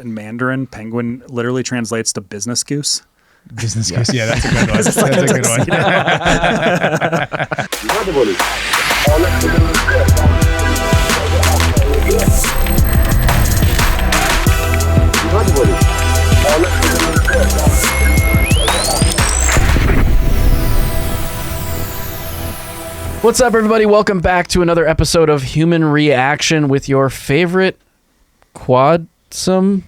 In Mandarin, penguin literally translates to business goose. Business goose, yeah, that's a good one. That's a good one. What's up, everybody? Welcome back to another episode of Human Reaction with your favorite Quadsome?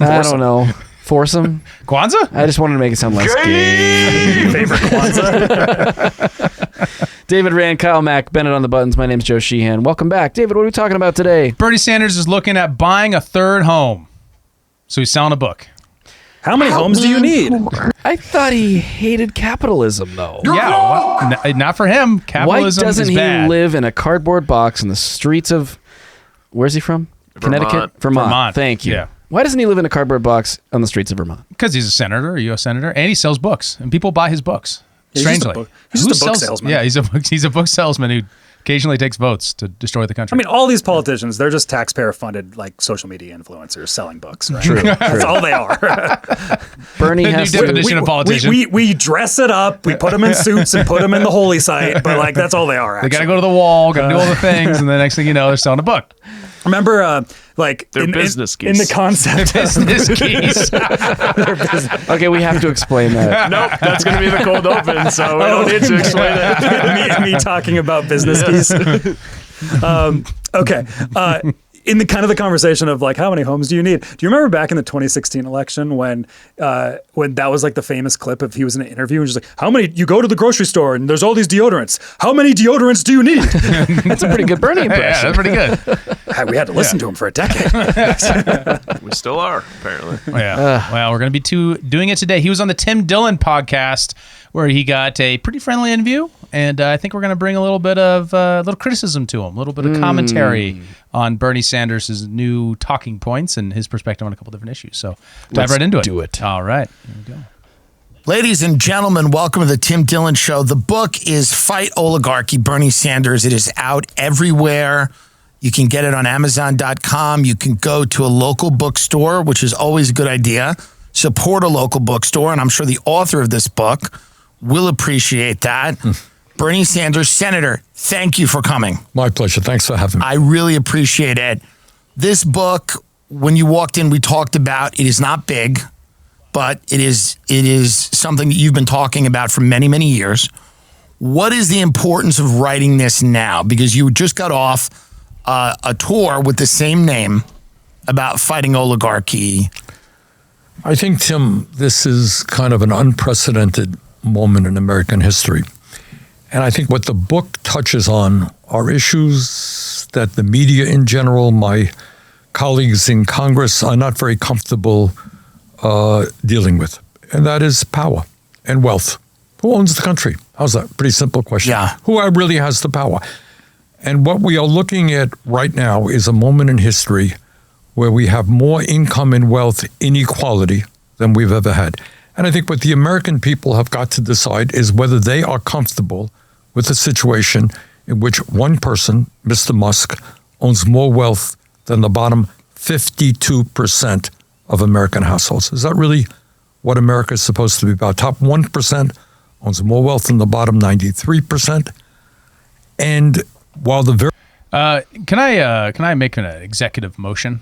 I don't know. Foursome? Kwanzaa? I just wanted to make it sound less gay. Favorite Kwanzaa? David Rand, Kyle Mack, Bennett on the buttons. My name's Joe Sheehan. Welcome back. David, what are we talking about today? Bernie Sanders is looking at buying a third home. So he's selling a book. How many homes do you need? I thought he hated capitalism, though. Yeah, not for him. Capitalism Why doesn't is bad. he live in a cardboard box in the streets of... Where's he from? Connecticut? Vermont. Thank you. Yeah. Why doesn't he live in a cardboard box on the streets of Vermont? Because he's a senator, a U.S. senator, and he sells books, and people buy his books. Strangely, he's just a book salesman. Yeah, he's a book salesman who occasionally takes votes to destroy the country. I mean, all these politicians, they're just taxpayer-funded, like, social media influencers selling books, right? True. That's all they are. Bernie The has new to... definition of politician. We dress it up, we put them in suits and put them in the holy site, but, like, that's all they are, actually. They got to go to the wall, got to do all the things, and the next thing you know, they're selling a book. Remember, like, they're business geese. In the concept Business geese. Okay, we have to explain that. Nope, that's going to be the cold open, so we don't need to explain it. me talking about business keys. Okay. In the kind of the conversation of like, how many homes do you need? Do you remember back in the 2016 election when that was like the famous clip of he was in an interview and just like, how many, you go to the grocery store and there's all these deodorants. How many deodorants do you need? That's a pretty good Bernie impression. Yeah, that's pretty good. We had to listen to him for a decade. We still are, apparently. Yeah. Well, we're going to be doing it today. He was on the Tim Dillon podcast where he got a pretty friendly interview. And I think we're going to bring a little bit of little criticism to him, a little bit of commentary on Bernie Sanders' new talking points and his perspective on a couple different issues. So dive right into it. Do it. All right. Here we go. Ladies and gentlemen, welcome to the Tim Dillon Show. The book is Fight Oligarchy, Bernie Sanders. It is out everywhere. You can get it on Amazon.com. You can go to a local bookstore, which is always a good idea. Support a local bookstore, and I'm sure the author of this book will appreciate that. Bernie Sanders, Senator, thank you for coming. My pleasure. Thanks for having me. I really appreciate it. This book, when you walked in, we talked about, it is not big, but it is something that you've been talking about for many, many years. What is the importance of writing this now? Because you just got off a tour with the same name about fighting oligarchy. I think, Tim, this is kind of an unprecedented moment in American history. And I think what the book touches on are issues that the media in general, my colleagues in Congress are not very comfortable dealing with. And that is power and wealth. Who owns the country? How's that? Pretty simple question. Yeah. Who really has the power? And what we are looking at right now is a moment in history where we have more income and wealth inequality than we've ever had. And I think what the American people have got to decide is whether they are comfortable with a situation in which one person, Mr. Musk, owns more wealth than the bottom 52% of American households. Is that really what America is supposed to be about? Top 1% owns more wealth than the bottom 93%. And while the very... Can I make an executive motion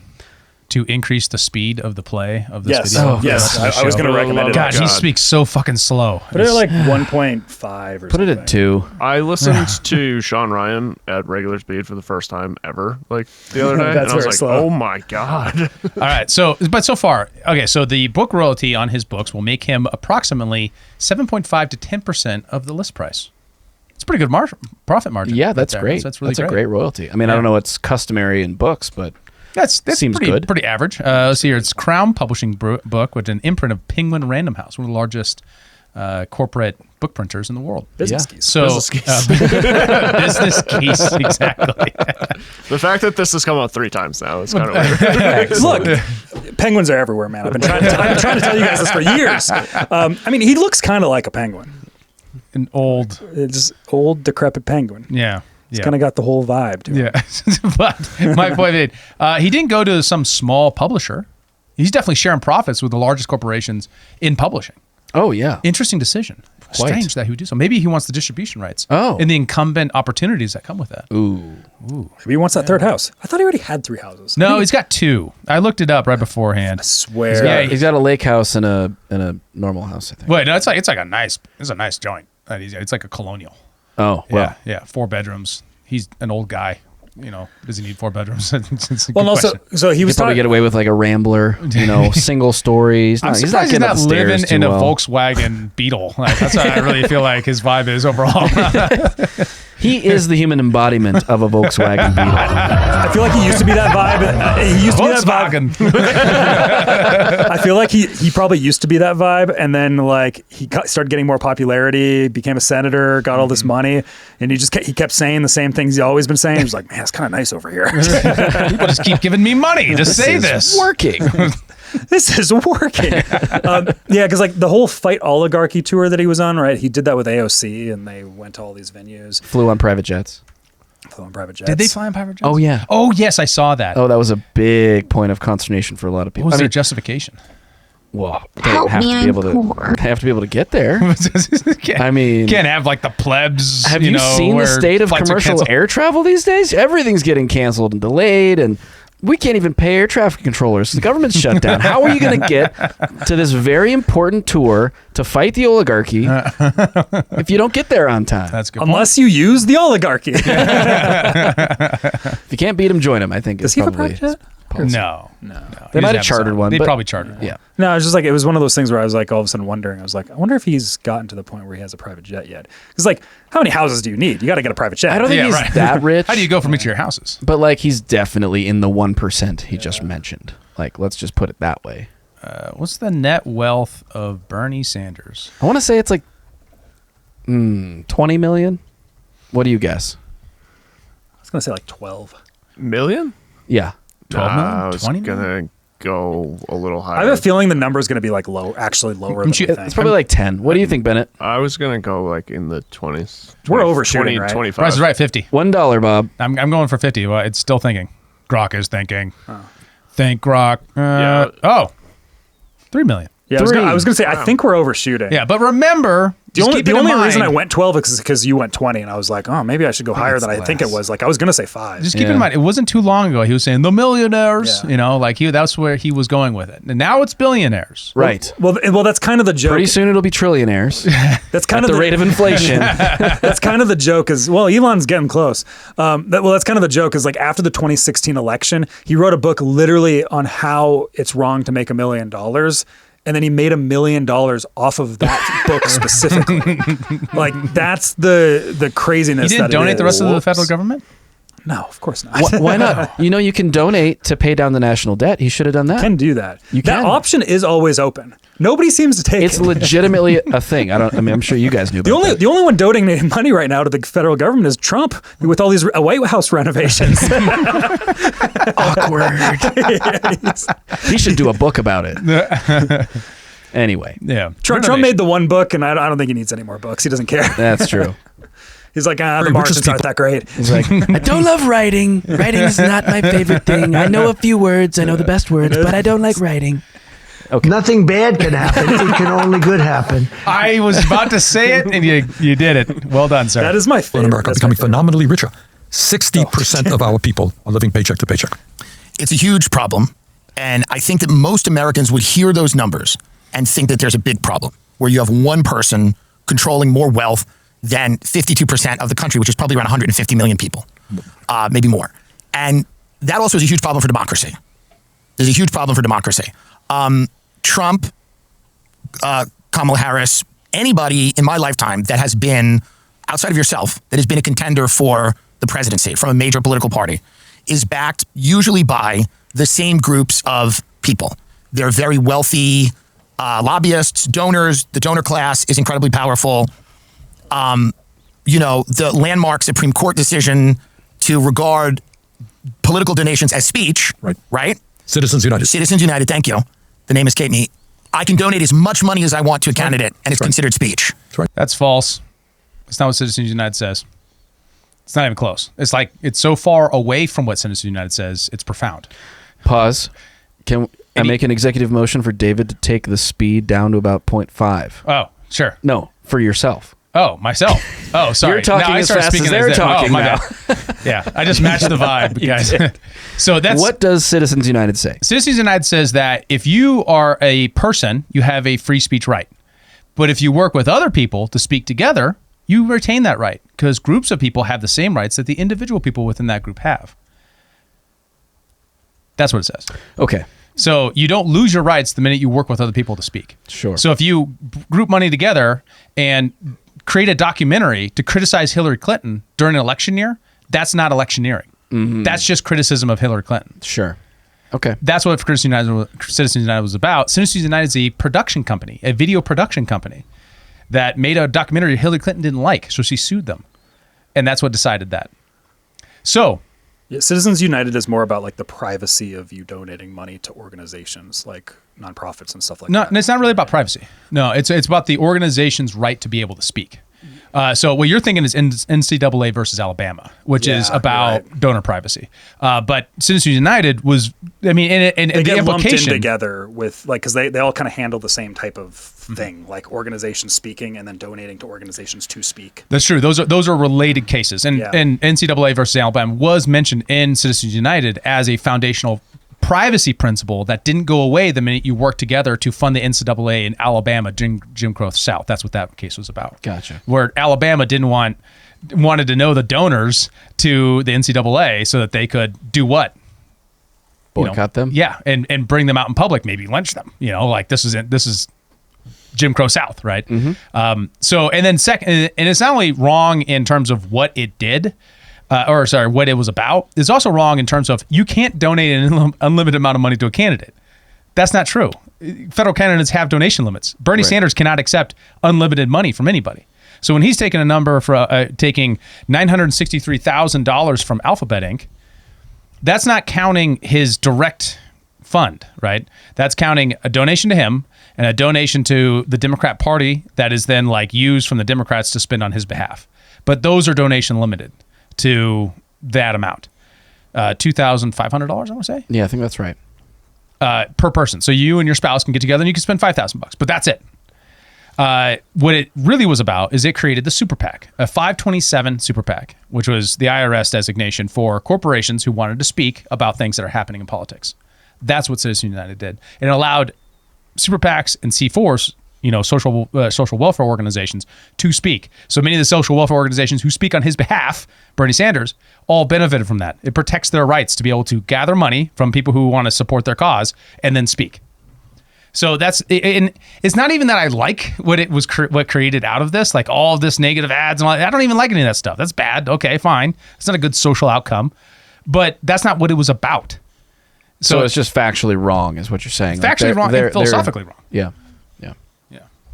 to increase the speed of the play of this video? Yes. I was going to recommend it. God, he speaks so fucking slow. Put it at like 1.5 or something. Put it at 2. I listened to Sean Ryan at regular speed for the first time ever, like the other day, That's and I was very like, slow. "Oh my god!" All right. So far, okay. So the book royalty on his books will make him approximately 7.5 to 10% of the list price. It's a pretty good profit margin. Yeah, that's right great. That's really a great royalty. I mean, I don't know what's customary in books, but That's seems pretty, good. Pretty average. Let's see here. It's Crown Publishing book, which is an imprint of Penguin Random House, one of the largest corporate book printers in the world. Business keys. So Business keys. business keys, exactly. The fact that this has come out 3 times now is kind of weird. Look, penguins are everywhere, man. I've been trying to tell you guys this for years. I mean, he looks kind of like a penguin. An old, It's old, decrepit penguin. yeah. It's kind of got the whole vibe to it. Yeah. But my point is, he didn't go to some small publisher. He's definitely sharing profits with the largest corporations in publishing. Oh, yeah. Interesting decision. Quite. Strange that he would do so. Maybe he wants the distribution rights. Oh. And the incumbent opportunities that come with that. Ooh. Maybe he wants that third house. I thought he already had 3 houses. No, he's got 2. I looked it up right beforehand. I swear. Yeah, He's got a lake house and a normal house, I think. Wait, no, it's like a nice joint. It's like a colonial. Oh, well. Yeah, 4 bedrooms. He's an old guy. Does he need 4 bedrooms? It's a Well, good also, question. so he He was could probably talking. get away with like a Rambler, single story. He's I'm not surprised getting up the stairs living too in a well. Volkswagen Beetle. Like, that's what I really feel like his vibe is overall. He is the human embodiment of a Volkswagen Beetle. I feel like he used to be that vibe. He used to be that vibe. Volkswagen. I feel like he probably used to be that vibe, and then like he started getting more popularity, became a senator, got all this money, and he kept saying the same things he's always been saying. He was like, man, it's kind of nice over here. People just keep giving me money to say this. Working. This is working. Yeah, because like the whole Fight Oligarchy tour that he was on, right? He did that with AOC, and they went to all these venues, Flew on private jets. flew on private jets. Did they fly on private jets? Oh, yeah. Oh, yes, I saw that. Oh, that was a big point of consternation for a lot of people. What was their justification? Well, they have to be able to get there. I mean, can't have like the plebs. have you seen the where state of flights are commercial canceled. air travel these days? Everything's getting canceled and delayed, and we can't even pay air traffic controllers. The government's shut down. How are you going to get to this very important tour to fight the oligarchy if you don't get there on time? That's a good. Unless you use the oligarchy. If you can't beat them, join them. I think Does it's he have a probably private jet? point. No. They might have chartered one. They but- probably chartered. Yeah. No, it was just like, it was one of those things where I was like, all of a sudden wondering, I was like, I wonder if he's gotten to the point where he has a private jet yet. Because like, how many houses do you need? You got to get a private jet. I don't think Yeah, he's right. that rich. How do you go from each of your houses? But like, he's definitely in the 1% he just mentioned. Like, let's just put it that way. What's the net wealth of Bernie Sanders? I want to say it's like 20 million. What do you guess? I was going to say like 12. Million? Yeah. 12 million? I was 20 gonna go a little higher. I have a feeling the number is going to be like actually lower than we think. It's probably like 10. What do you think, Bennett? I was gonna go like in the 20s. We're overshooting, right? 25. Price is right, 50. $1, Bob. I'm going for 50. Well, it's still thinking. Grok is thinking. Think Grok. Yeah. Oh, 3 million. Yeah, I was going to say, I think we're overshooting. Yeah, but remember, The just only, keep the it in only mind- reason I went 12 is because you went 20, and I was like, oh, maybe I should go higher than I think it was. Like, I was going to say 5. Just keep Yeah. in mind, it wasn't too long ago. He was saying the millionaires, Yeah. like that's where he was going with it. And now it's billionaires. Right. Well, that's kind of the joke. Pretty soon it'll be trillionaires That's kind at of the rate of inflation. That's kind of the joke is, well, Elon's getting close. That's kind of the joke is like after the 2016 election, he wrote a book literally on how it's wrong to make $1 million. And then he made $1 million off of that book specifically. Like that's the craziness. He didn't that it donate the rest is. of the federal government? No, of course not. Why not? You can donate to pay down the national debt. He should have done that. Can do that. You that can. option is always open. Nobody seems to take It's it. legitimately a thing. I'm sure you guys knew about that. The only one donating money right now to the federal government is Trump with all these White House renovations. Awkward. He should do a book about it. Anyway, Yeah. Trump made the one book, and I don't think he needs any more books. He doesn't care. that's true. He's like, the Very margins richest aren't that great. He's like, I don't love writing. Writing is not my favorite thing. I know a few words. I know the best words, but I don't like writing. Nothing bad can happen. It can only good happen. I was about to say it, and you did it. Well done, sir. That is my In favorite. America, That's my becoming favorite. phenomenally richer. 60% of our people are living paycheck to paycheck. It's a huge problem. And I think that most Americans would hear those numbers and think that there's a big problem where you have one person controlling more wealth than 52% of the country, which is probably around 150 million people, maybe more. And that also is a huge problem for democracy. There's a huge problem for democracy. Trump, Kamala Harris, anybody in my lifetime that has been, outside of yourself, that has been a contender for the presidency from a major political party is backed usually by the same groups of people. They're very wealthy lobbyists, donors. The donor class is incredibly powerful. The landmark Supreme Court decision to regard political donations as speech, right? Citizens United. Citizens United, thank you. The name escaped me. I can donate as much money as I want to a candidate, and it's considered speech. That's false. It's not what Citizens United says. It's not even close. It's like it's so far away from what Citizens United says. It's profound. Pause. I make an executive motion for David to take the speed down to about 0.5. Oh, sure. No, for yourself. Oh, myself. Oh, sorry. You're talking Now I as started fast as speaking they're them. talking my now. bad. Yeah, I just matched the vibe, guys. So that's What does Citizens United say? Citizens United says that if you are a person, you have a free speech right. But if you work with other people to speak together, you retain that right because groups of people have the same rights that the individual people within that group have. That's what it says. Okay. So you don't lose your rights the minute you work with other people to speak. Sure. So if you group money together and create a documentary to criticize Hillary Clinton during an election year, that's not electioneering. That's just criticism of Hillary Clinton. Sure. Okay. That's what Citizens United was about. Citizens United is a production company, a video production company that made a documentary Hillary Clinton didn't like, so she sued them. And that's what decided that. So Yeah, Citizens United is more about like the privacy of you donating money to organizations like nonprofits and stuff like that. No, it's not really about privacy. No, it's about the organization's right to be able to speak. So what you're thinking is NCAA versus Alabama, which is Yeah, about right. donor privacy. But Citizens United was, I mean, and They the get lumped in implication together with like because they all kind of handle the same type of thing, like organizations speaking and then donating to organizations to speak. That's true. Those are related cases, and Yeah. and NCAA versus Alabama was mentioned in Citizens United as a foundational privacy principle that didn't go away the minute you worked together to fund the NCAA in Alabama, Jim Crow South. That's what that case was about. Gotcha. Where Alabama wanted to know the donors to the NCAA so that they could do what? Boycott them? Yeah, and bring them out in public, maybe lynch them. Like this is Jim Crow South, right? So and then second, and it's not only wrong in terms of what it did, what it was about. It's also wrong in terms of you can't donate an unlimited amount of money to a candidate. That's not true. Federal candidates have donation limits. Bernie Sanders cannot accept unlimited money from anybody. So when he's taking a number for taking $963,000 from Alphabet Inc., that's not counting his direct fund, right? That's counting a donation to him and a donation to the Democrat Party that is then like used from the Democrats to spend on his behalf. But those are donation limited to that amount. $2,500, I want to say, Yeah, I think that's right. per person. So you and your spouse can get together and you can spend $5,000, but that's it. What it really was about is it created the super PAC, a 527 super PAC, which was the IRS designation for corporations who wanted to speak about things that are happening in politics. That's what Citizens United did. It allowed super PACs and C4s, social welfare organizations, to speak. So many of the social welfare organizations who speak on his behalf, Bernie Sanders, all benefited from that. It protects their rights to be able to gather money from people who want to support their cause and then speak. So and it's not even that I like what created out of this, like all of this negative ads and all that. I don't even like any of that stuff. That's bad. Okay, fine. It's not a good social outcome, but that's not what it was about. So it's just factually wrong, is what you're saying. Factually wrong and philosophically wrong. Yeah.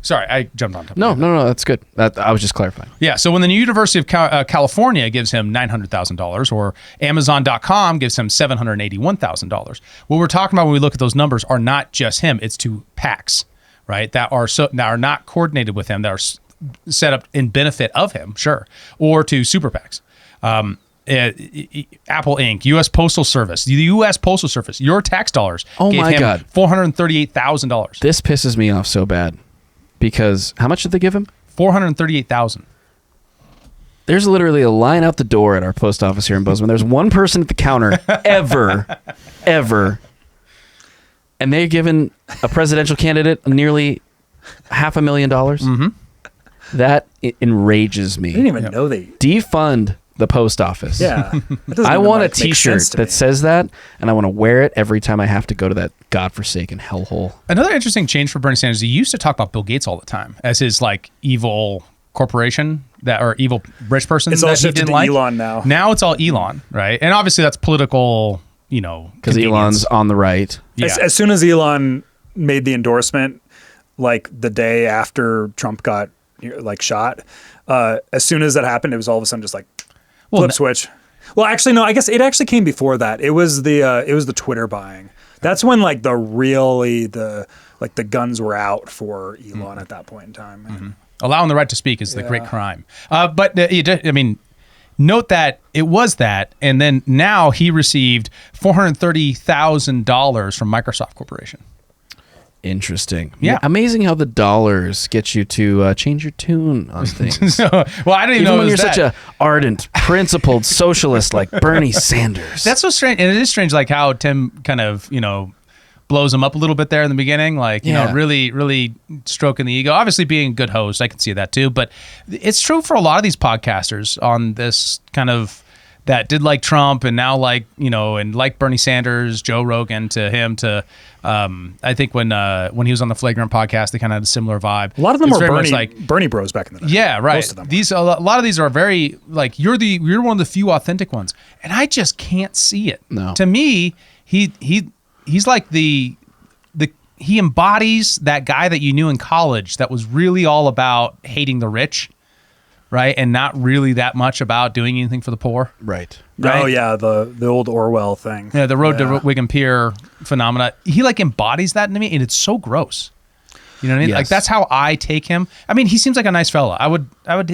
Sorry, I jumped on top. No, that's good. I was just clarifying. Yeah, so when the University of California gives him $900,000 or Amazon.com gives him $781,000, what we're talking about when we look at those numbers are not just him, it's to PACs, right, that are not coordinated with him, that are set up in benefit of him, sure, or to super PACs. Apple Inc., U.S. Postal Service, the U.S. Postal Service, your tax dollars gave him $438,000. This pisses me off so bad. Because how much did they give him? $438,000. There's literally a line out the door at our post office here in Bozeman. There's one person at the counter ever, and they're giving a presidential candidate nearly $500,000. Mm-hmm. That enrages me. I didn't even know they Defund the post office. Yeah, I want a T-shirt that says that, and I want to wear it every time I have to go to that godforsaken hellhole. Another interesting change for Bernie Sanders, he used to talk about Bill Gates all the time as his like evil corporation or evil rich person It's that all he shifted didn't to like. Elon now. Now it's all Elon, right? And obviously that's political, Because Elon's on the right. Yeah. As soon as Elon made the endorsement, like the day after Trump got like shot, as soon as that happened, it was all of a sudden just like flip switch. Well, actually, no. I guess it actually came before that. It was the Twitter buying. That's when like the guns were out for Elon at that point in time. Allowing the right to speak is the great crime. But note that it was that, and then now he received $430,000 from Microsoft Corporation. Interesting. Yeah. Amazing how the dollars get you to change your tune on things. So, well, I didn't even know Even when it you're was such that. a ardent, principled socialist like Bernie Sanders. That's so strange, and it is strange, like how Tim kind of blows him up a little bit there in the beginning, like you know, really stroking the ego. Obviously, being a good host, I can see that too. But it's true for a lot of these podcasters on this kind of that did like Trump and now like and like Bernie Sanders, Joe Rogan to him to. I think when he was on the Flagrant podcast, they kind of had a similar vibe. A lot of them It's are very much Bernie bros back in the day. Yeah, right. Most of them. A lot of these are very like you're one of the few authentic ones, and I just can't see it. No. To me, he's like he embodies that guy that you knew in college that was really all about hating the rich, right, and not really that much about doing anything for the poor. Right. Right? Oh yeah, the old Orwell thing. Yeah, the road to Wigan Pier phenomena. He like embodies that into me, and it's so gross. You know what I mean? Yes. Like that's how I take him. I mean, he seems like a nice fella. I would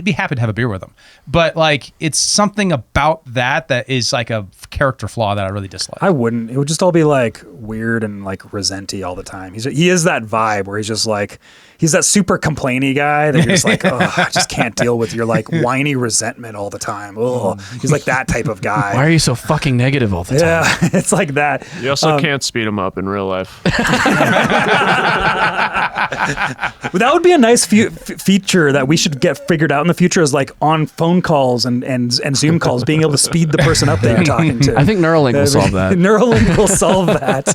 be happy to have a beer with him. But like, it's something about that is like a character flaw that I really dislike. I wouldn't. It would just all be like weird and like resenty all the time. He is that vibe where he's just like he's that super complainy guy that you're just like, oh, I just can't deal with your like whiny resentment all the time. Oh, he's like that type of guy. Why are you so fucking negative all the time? Yeah, it's like that. You also can't speed him up in real life. But that would be a nice feature that we should get figured out in the future is like on phone calls and Zoom calls, being able to speed the person up that you're talking to. I think Neuralink will solve that. Neuralink will solve that.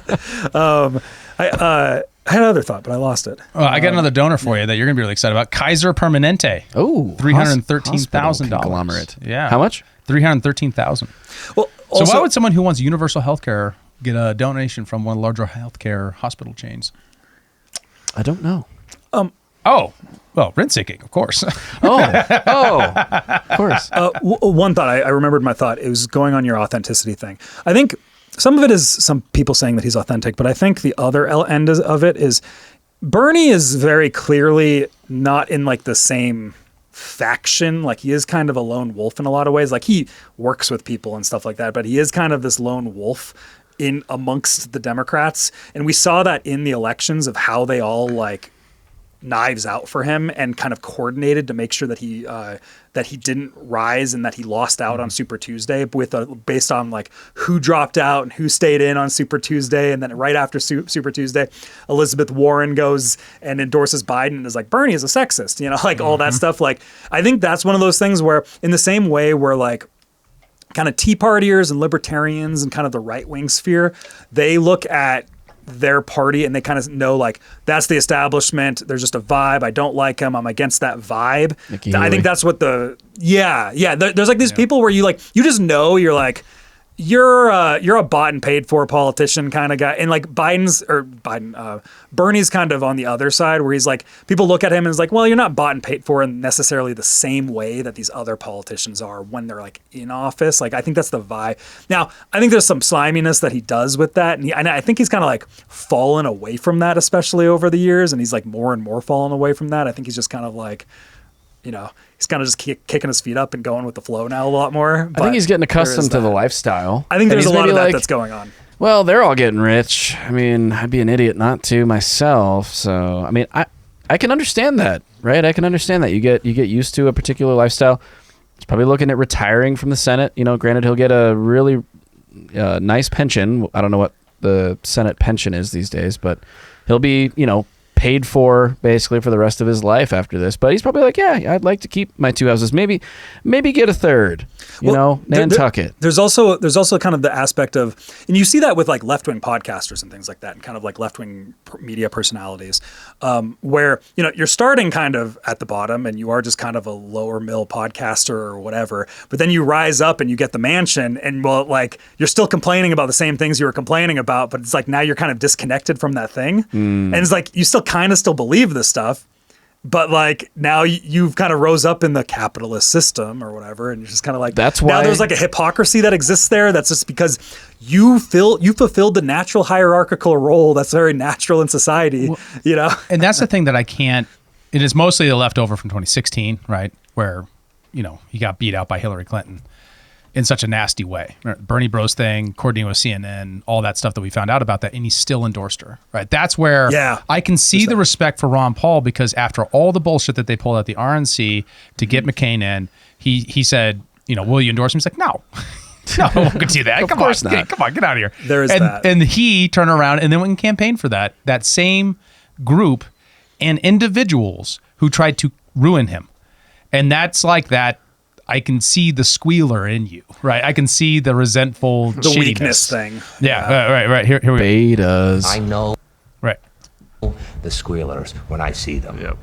I had another thought, but I lost it. I got another donor for you that you're going to be really excited about. Kaiser Permanente. Oh, $313,000. conglomerate. Yeah. How much? $313,000. Well, So also, why would someone who wants universal health care get a donation from one of the larger healthcare hospital chains? I don't know. Oh, well, rent seeking, of course. Of course. one thought I remembered my thought. It was going on your authenticity thing. I think some of it is some people saying that he's authentic, but I think the other end of it is Bernie is very clearly not in like the same faction. Like he is kind of a lone wolf in a lot of ways. Like he works with people and stuff like that, but he is kind of this lone wolf in amongst the Democrats. And we saw that in the elections of how they all like knives out for him and kind of coordinated to make sure that he didn't rise and that he lost out on Super Tuesday based on like who dropped out and who stayed in on Super Tuesday. And then right after Super Tuesday, Elizabeth Warren goes and endorses Biden and is like, Bernie is a sexist, like all that stuff. Like, I think that's one of those things where in the same way where like kind of Tea Partiers and libertarians and kind of the right-wing sphere, they look at their party and they kind of know like that's the establishment. There's just a vibe. I don't like him. I'm against that vibe. I think that's what there's like these people where you just know you're like you're a bought and paid for politician kind of guy. And like Bernie's kind of on the other side where he's like, people look at him and it's like, well, you're not bought and paid for in necessarily the same way that these other politicians are when they're like in office. Like, I think that's the vibe. Now, I think there's some sliminess that he does with that. And I think he's kind of like fallen away from that, especially over the years. And he's like more and more fallen away from that. I think he's just kind of like, he's kind of just kicking his feet up and going with the flow now a lot more. I think he's getting accustomed to the lifestyle. I think there's a lot of that like, that's going on. Well, they're all getting rich. I mean, I'd be an idiot not to myself. So, I mean, I can understand that, right? I can understand that. You get used to a particular lifestyle. He's probably looking at retiring from the Senate. Granted, he'll get a really nice pension. I don't know what the Senate pension is these days, but he'll be, paid for basically for the rest of his life after this. But he's probably like, yeah, I'd like to keep my two houses. Maybe get a third, Nantucket. There's also kind of the aspect of, and you see that with like left-wing podcasters and things like that, and kind of like left-wing media personalities, where, you're starting kind of at the bottom and you are just kind of a lower mill podcaster or whatever, but then you rise up and you get the mansion and you're still complaining about the same things you were complaining about, but it's like now you're kind of disconnected from that thing. And it's like, you still kind of still believe this stuff, but like now you've kind of rose up in the capitalist system or whatever, and you're just kind of like, that's why now there's like a hypocrisy that exists there. That's just because you fulfilled the natural hierarchical role that's very natural in society, And that's the thing that I can't. It is mostly the leftover from 2016, right, where he got beat out by Hillary Clinton. in such a nasty way. Bernie Bros thing, coordinating with CNN, all that stuff that we found out about that, and he still endorsed her. Right? That's where I can see the respect for Ron Paul, because after all the bullshit that they pulled out the RNC to get McCain in, he said, will you endorse him? He's like, no. No, I won't do that. Come on, get out of here. There is that. And he turned around and then went and campaigned for that same group and individuals who tried to ruin him. And that's like that. I can see the squealer in you, right? I can see the resentful, the weakness thing. Yeah, right. Here we go. Betas. I know Right. the squealers when I see them. Yep.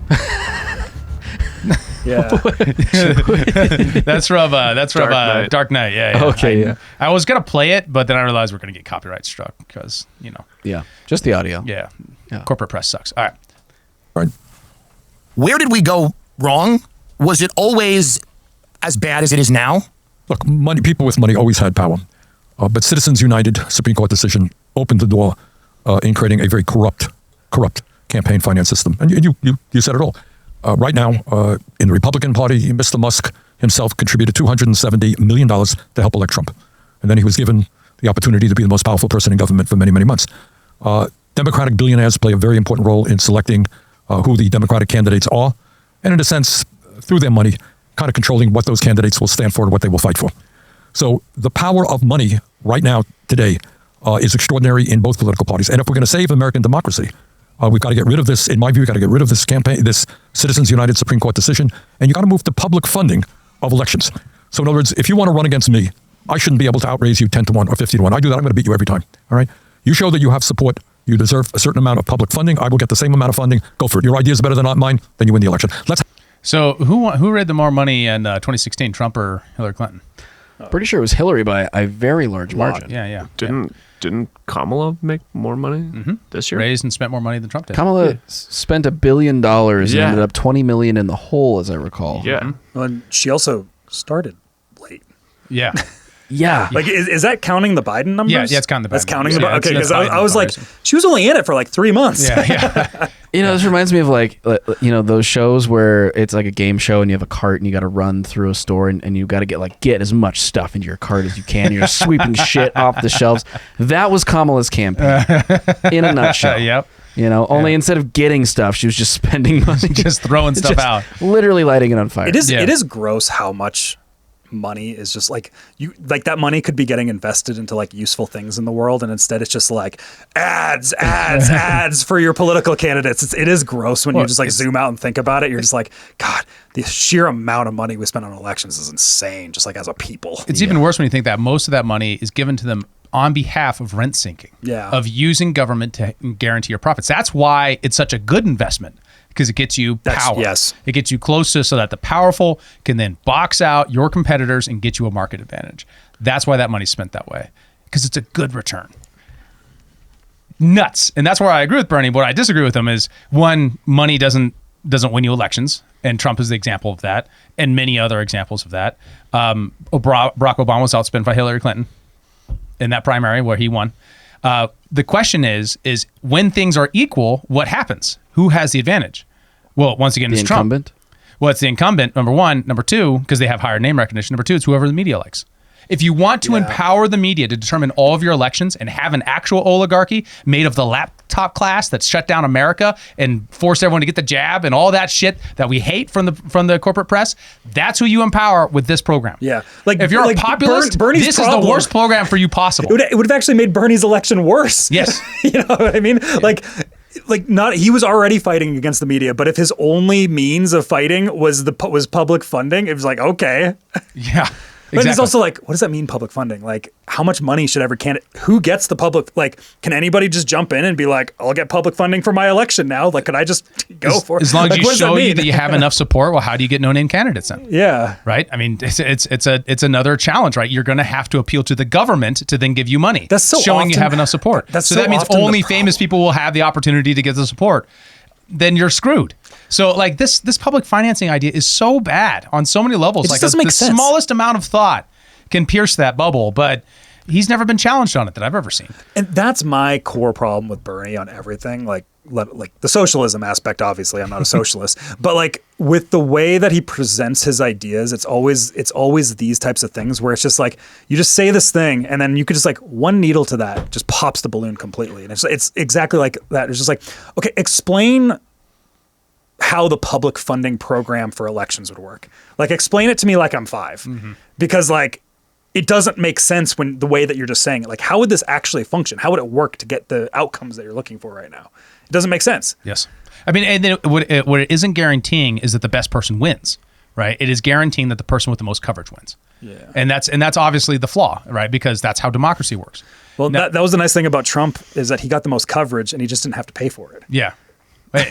Yeah. That's from Dark Knight. Yeah. Okay, I was gonna play it, but then I realized we're gonna get copyright struck because Yeah, just the audio. Yeah. Yeah. Corporate press sucks. All right. Right. Where did we go wrong? Was it always as bad as it is now? Look, people with money always had power. But Citizens United Supreme Court decision opened the door in creating a very corrupt campaign finance system. And you said it all. Right now, in the Republican Party, Mr. Musk himself contributed $270 million to help elect Trump. And then he was given the opportunity to be the most powerful person in government for many, many months. Democratic billionaires play a very important role in selecting who the Democratic candidates are. And in a sense, through their money, kind of controlling what those candidates will stand for and what they will fight for. So the power of money right now, today, is extraordinary in both political parties. And if we're going to save American democracy, we've got to get rid of this, in my view, we've got to get rid of this campaign, this Citizens United Supreme Court decision, and you got to move to public funding of elections. So in other words, if you want to run against me, I shouldn't be able to outraise you 10-1 or 50-1. I do that, I'm going to beat you every time. All right? You show that you have support, you deserve a certain amount of public funding, I will get the same amount of funding, go for it. Your idea is better than mine, then you win the election. So who raised the more money in 2016, Trump or Hillary Clinton? Pretty sure it was Hillary by a very large margin. Yeah. Didn't Kamala make more money this year? Raised and spent more money than Trump did. Kamala spent $1 billion and Yeah. ended up $20 million in the hole, as I recall. Yeah. Well, and she also started late. Yeah. Yeah. Like, is that counting the Biden numbers? Yeah, it's counting the Biden That's counting numbers. the Yeah, Biden. Okay, that's because I was like, Biden she was only in it for like 3 months. Yeah. This reminds me of those shows where it's like a game show and you have a cart and you got to run through a store and you got to get as much stuff into your cart as you can. You're sweeping shit off the shelves. That was Kamala's campaign in a nutshell. Yep. Only instead of getting stuff, she was just spending money. Just throwing stuff out. Literally lighting it on fire. It is gross how much money is just like that money could be getting invested into like useful things in the world, and instead it's just like ads for your political candidates. It is gross when you just like zoom out and think about it. You're just like, God, the sheer amount of money we spend on elections is insane, just like as a people. It's even worse when you think that most of that money is given to them on behalf of rent sinking, of using government to guarantee your profits. That's why it's such a good investment, because it gets you power. Yes. It gets you close to so that the powerful can then box out your competitors and get you a market advantage. That's why that money's spent that way, because it's a good return. Nuts. And that's where I agree with Bernie. What I disagree with him is, one, money doesn't win you elections, and Trump is the example of that, and many other examples of that. Barack Obama was outspent by Hillary Clinton in that primary where he won. The question is when things are equal, what happens? Who has the advantage? Well, once again, it's Trump. Incumbent? Well, it's the incumbent, number one. Number two, because they have higher name recognition. Number two, it's whoever the media likes. If you want to empower the media to determine all of your elections and have an actual oligarchy made of the laptop class that's shut down America and forced everyone to get the jab and all that shit that we hate from the corporate press, that's who you empower with this program. Yeah. Like, if you're like a populist, Bernie's this is the worst program for you possible. It would have actually made Bernie's election worse. Yes. You know what I mean? He was already fighting against the media, but if his only means of fighting was public funding, it was like, okay. Yeah. But it's also like, what does that mean, public funding? Like, how much money should every candidate, who gets the public, like, can anybody just jump in and be like, I'll get public funding for my election now? Like, could I just go for it? As long as like, you show that you have enough support, well, how do you get no-name candidates then? Yeah. Right? I mean, it's another challenge, right? You're going to have to appeal to the government to then give you money. That's so showing often, you have enough support. That's so so that means often only the famous people will have the opportunity to get the support. Then you're screwed. So like this public financing idea is so bad on so many levels. It just like doesn't make the sense. smallest amount of thought can pierce that bubble, but he's never been challenged on it that I've ever seen. And that's my core problem with Bernie on everything. Like, like the socialism aspect. Obviously, I'm not a socialist, but like with the way that he presents his ideas, it's always these types of things where it's just like you just say this thing, and then you could just like one needle to that just pops the balloon completely, and it's exactly like that. It's just like, okay, explain how the public funding program for elections would work. Like, explain it to me like I'm 5, because like it doesn't make sense when the way that you're just saying it. Like, how would this actually function? How would it work to get the outcomes that you're looking for right now? It doesn't make sense. Yes. I mean, and then what it isn't guaranteeing is that the best person wins, right? It is guaranteeing that the person with the most coverage wins. Yeah. And that's obviously the flaw, right? Because that's how democracy works. Well, that was the nice thing about Trump, is that he got the most coverage and he just didn't have to pay for it. Yeah.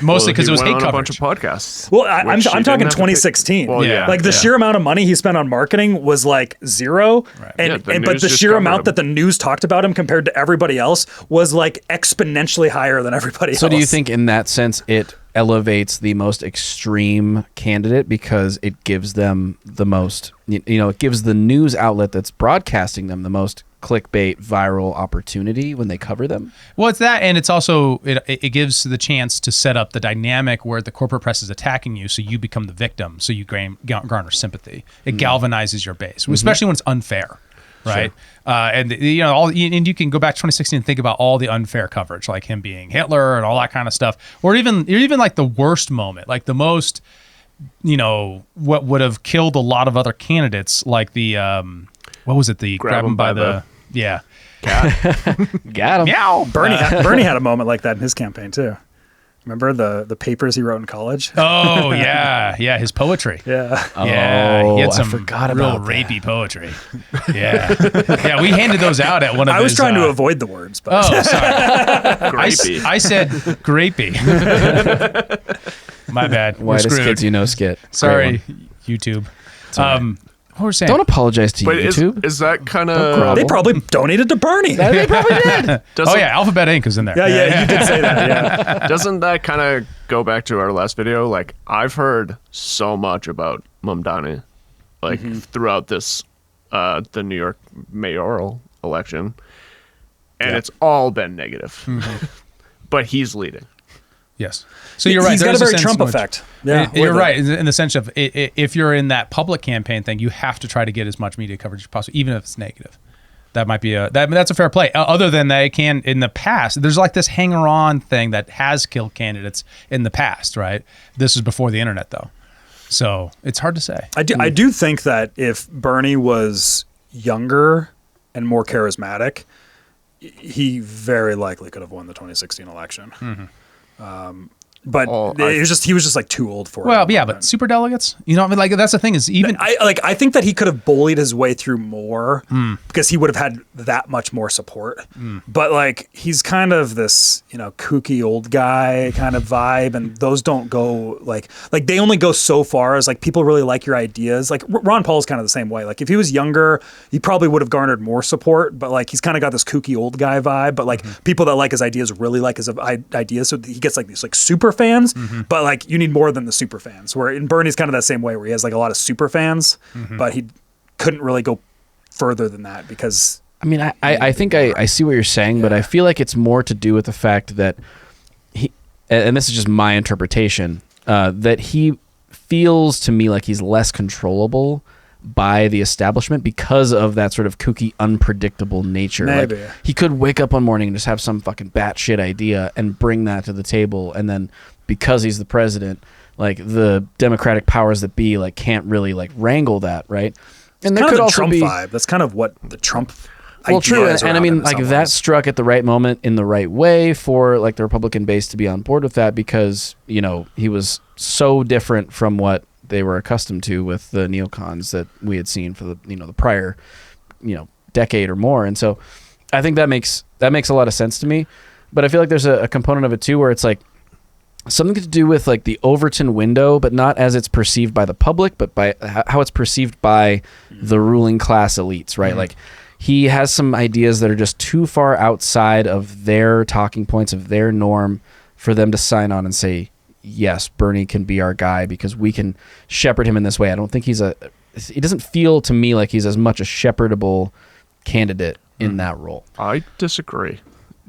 Mostly because it was hate on coverage. a bunch of podcasts. Well, I'm talking 2016. Well, yeah. Like the sheer amount of money he spent on marketing was like 0, Right. and, Yeah, but news the just sheer covered amount him. that the news talked about him compared to everybody else was like exponentially higher than everybody else. So do you think in that sense it elevates the most extreme candidate because it gives them the most, it gives the news outlet that's broadcasting them the most clickbait viral opportunity when they cover them? Well, it's that, and it's also it gives the chance to set up the dynamic where the corporate press is attacking you, so you become the victim, so you garner sympathy. It galvanizes your base, especially when it's unfair, right? And and you can go back to 2016 and think about all the unfair coverage, like him being Hitler and all that kind of stuff, or even like the worst moment, like the most, what would have killed a lot of other candidates, like the what was it? The grab him by the yeah. Got him. Meow. Bernie had a moment like that in his campaign too. Remember the papers he wrote in college? Oh yeah, his poetry. Yeah. Yeah, he had some I forgot real about that. rapey poetry. Yeah, we handed those out at one of. I was his, trying to avoid the words, but Oh, sorry. Grapey. I said grapey. My bad. We're Whitest screwed. kids you know skit. Sorry, Great one. YouTube. What were we saying? Don't apologize to But YouTube. is that kind grovel. of... they probably donated to Bernie. They probably did. Oh yeah, Alphabet Inc. is in there. Yeah, you did say that. Yeah. Doesn't that kind of go back to our last video? Like, I've heard so much about Mamdani, like, throughout this, the New York mayoral election, and it's all been negative. But he's leading. Yes. So you're right. He's got a There's very sense Trump in which- effect. Yeah, You're with it. right in the sense of if you're in that public campaign thing, you have to try to get as much media coverage as possible, even if it's negative. That might be that's a fair play. Other than they can in the past, there's like this hanger-on thing that has killed candidates in the past, right? This is before the internet, though, so it's hard to say. I do think that if Bernie was younger and more charismatic, he very likely could have won the 2016 election. But he was just like too old for it. Well, yeah, but super delegates, like that's the thing is even I think that he could have bullied his way through more because he would have had that much more support. But like he's kind of this, kooky old guy kind of vibe, and those don't go like they only go so far as like people really like your ideas. Like Ron Paul's kind of the same way. Like if he was younger, he probably would have garnered more support, but like he's kind of got this kooky old guy vibe, but like people that like his ideas really like his ideas, so he gets like these like super fans, but like you need more than the super fans. Where in Bernie's kind of that same way, where he has like a lot of super fans, but he couldn't really go further than that because I mean, I think I see what you're saying, but I feel like it's more to do with the fact that he, and this is just my interpretation, that he feels to me like he's less controllable by the establishment because of that sort of kooky, unpredictable nature. Maybe. Like he could wake up one morning and just have some fucking batshit idea and bring that to the table, and then because he's the president, like the Democratic powers that be, like can't really like wrangle that, right? And there kind could of the also Trump be vibe. That's kind of what the Trump. well, true, ideas and I around mean, it in like some that ways. struck at the right moment in the right way for like the Republican base to be on board with that because he was so different from what they were accustomed to with the neocons that we had seen for the the prior decade or more, and so I think that makes a lot of sense to me. But I feel like there's a component of it too where it's like something to do with like the Overton window, but not as it's perceived by the public, but by how it's perceived by the ruling class elites, right? Like he has some ideas that are just too far outside of their talking points, of their norm, for them to sign on and say, yes, Bernie can be our guy because we can shepherd him in this way. I don't think he doesn't feel to me like he's as much a shepherdable candidate in that role. I disagree.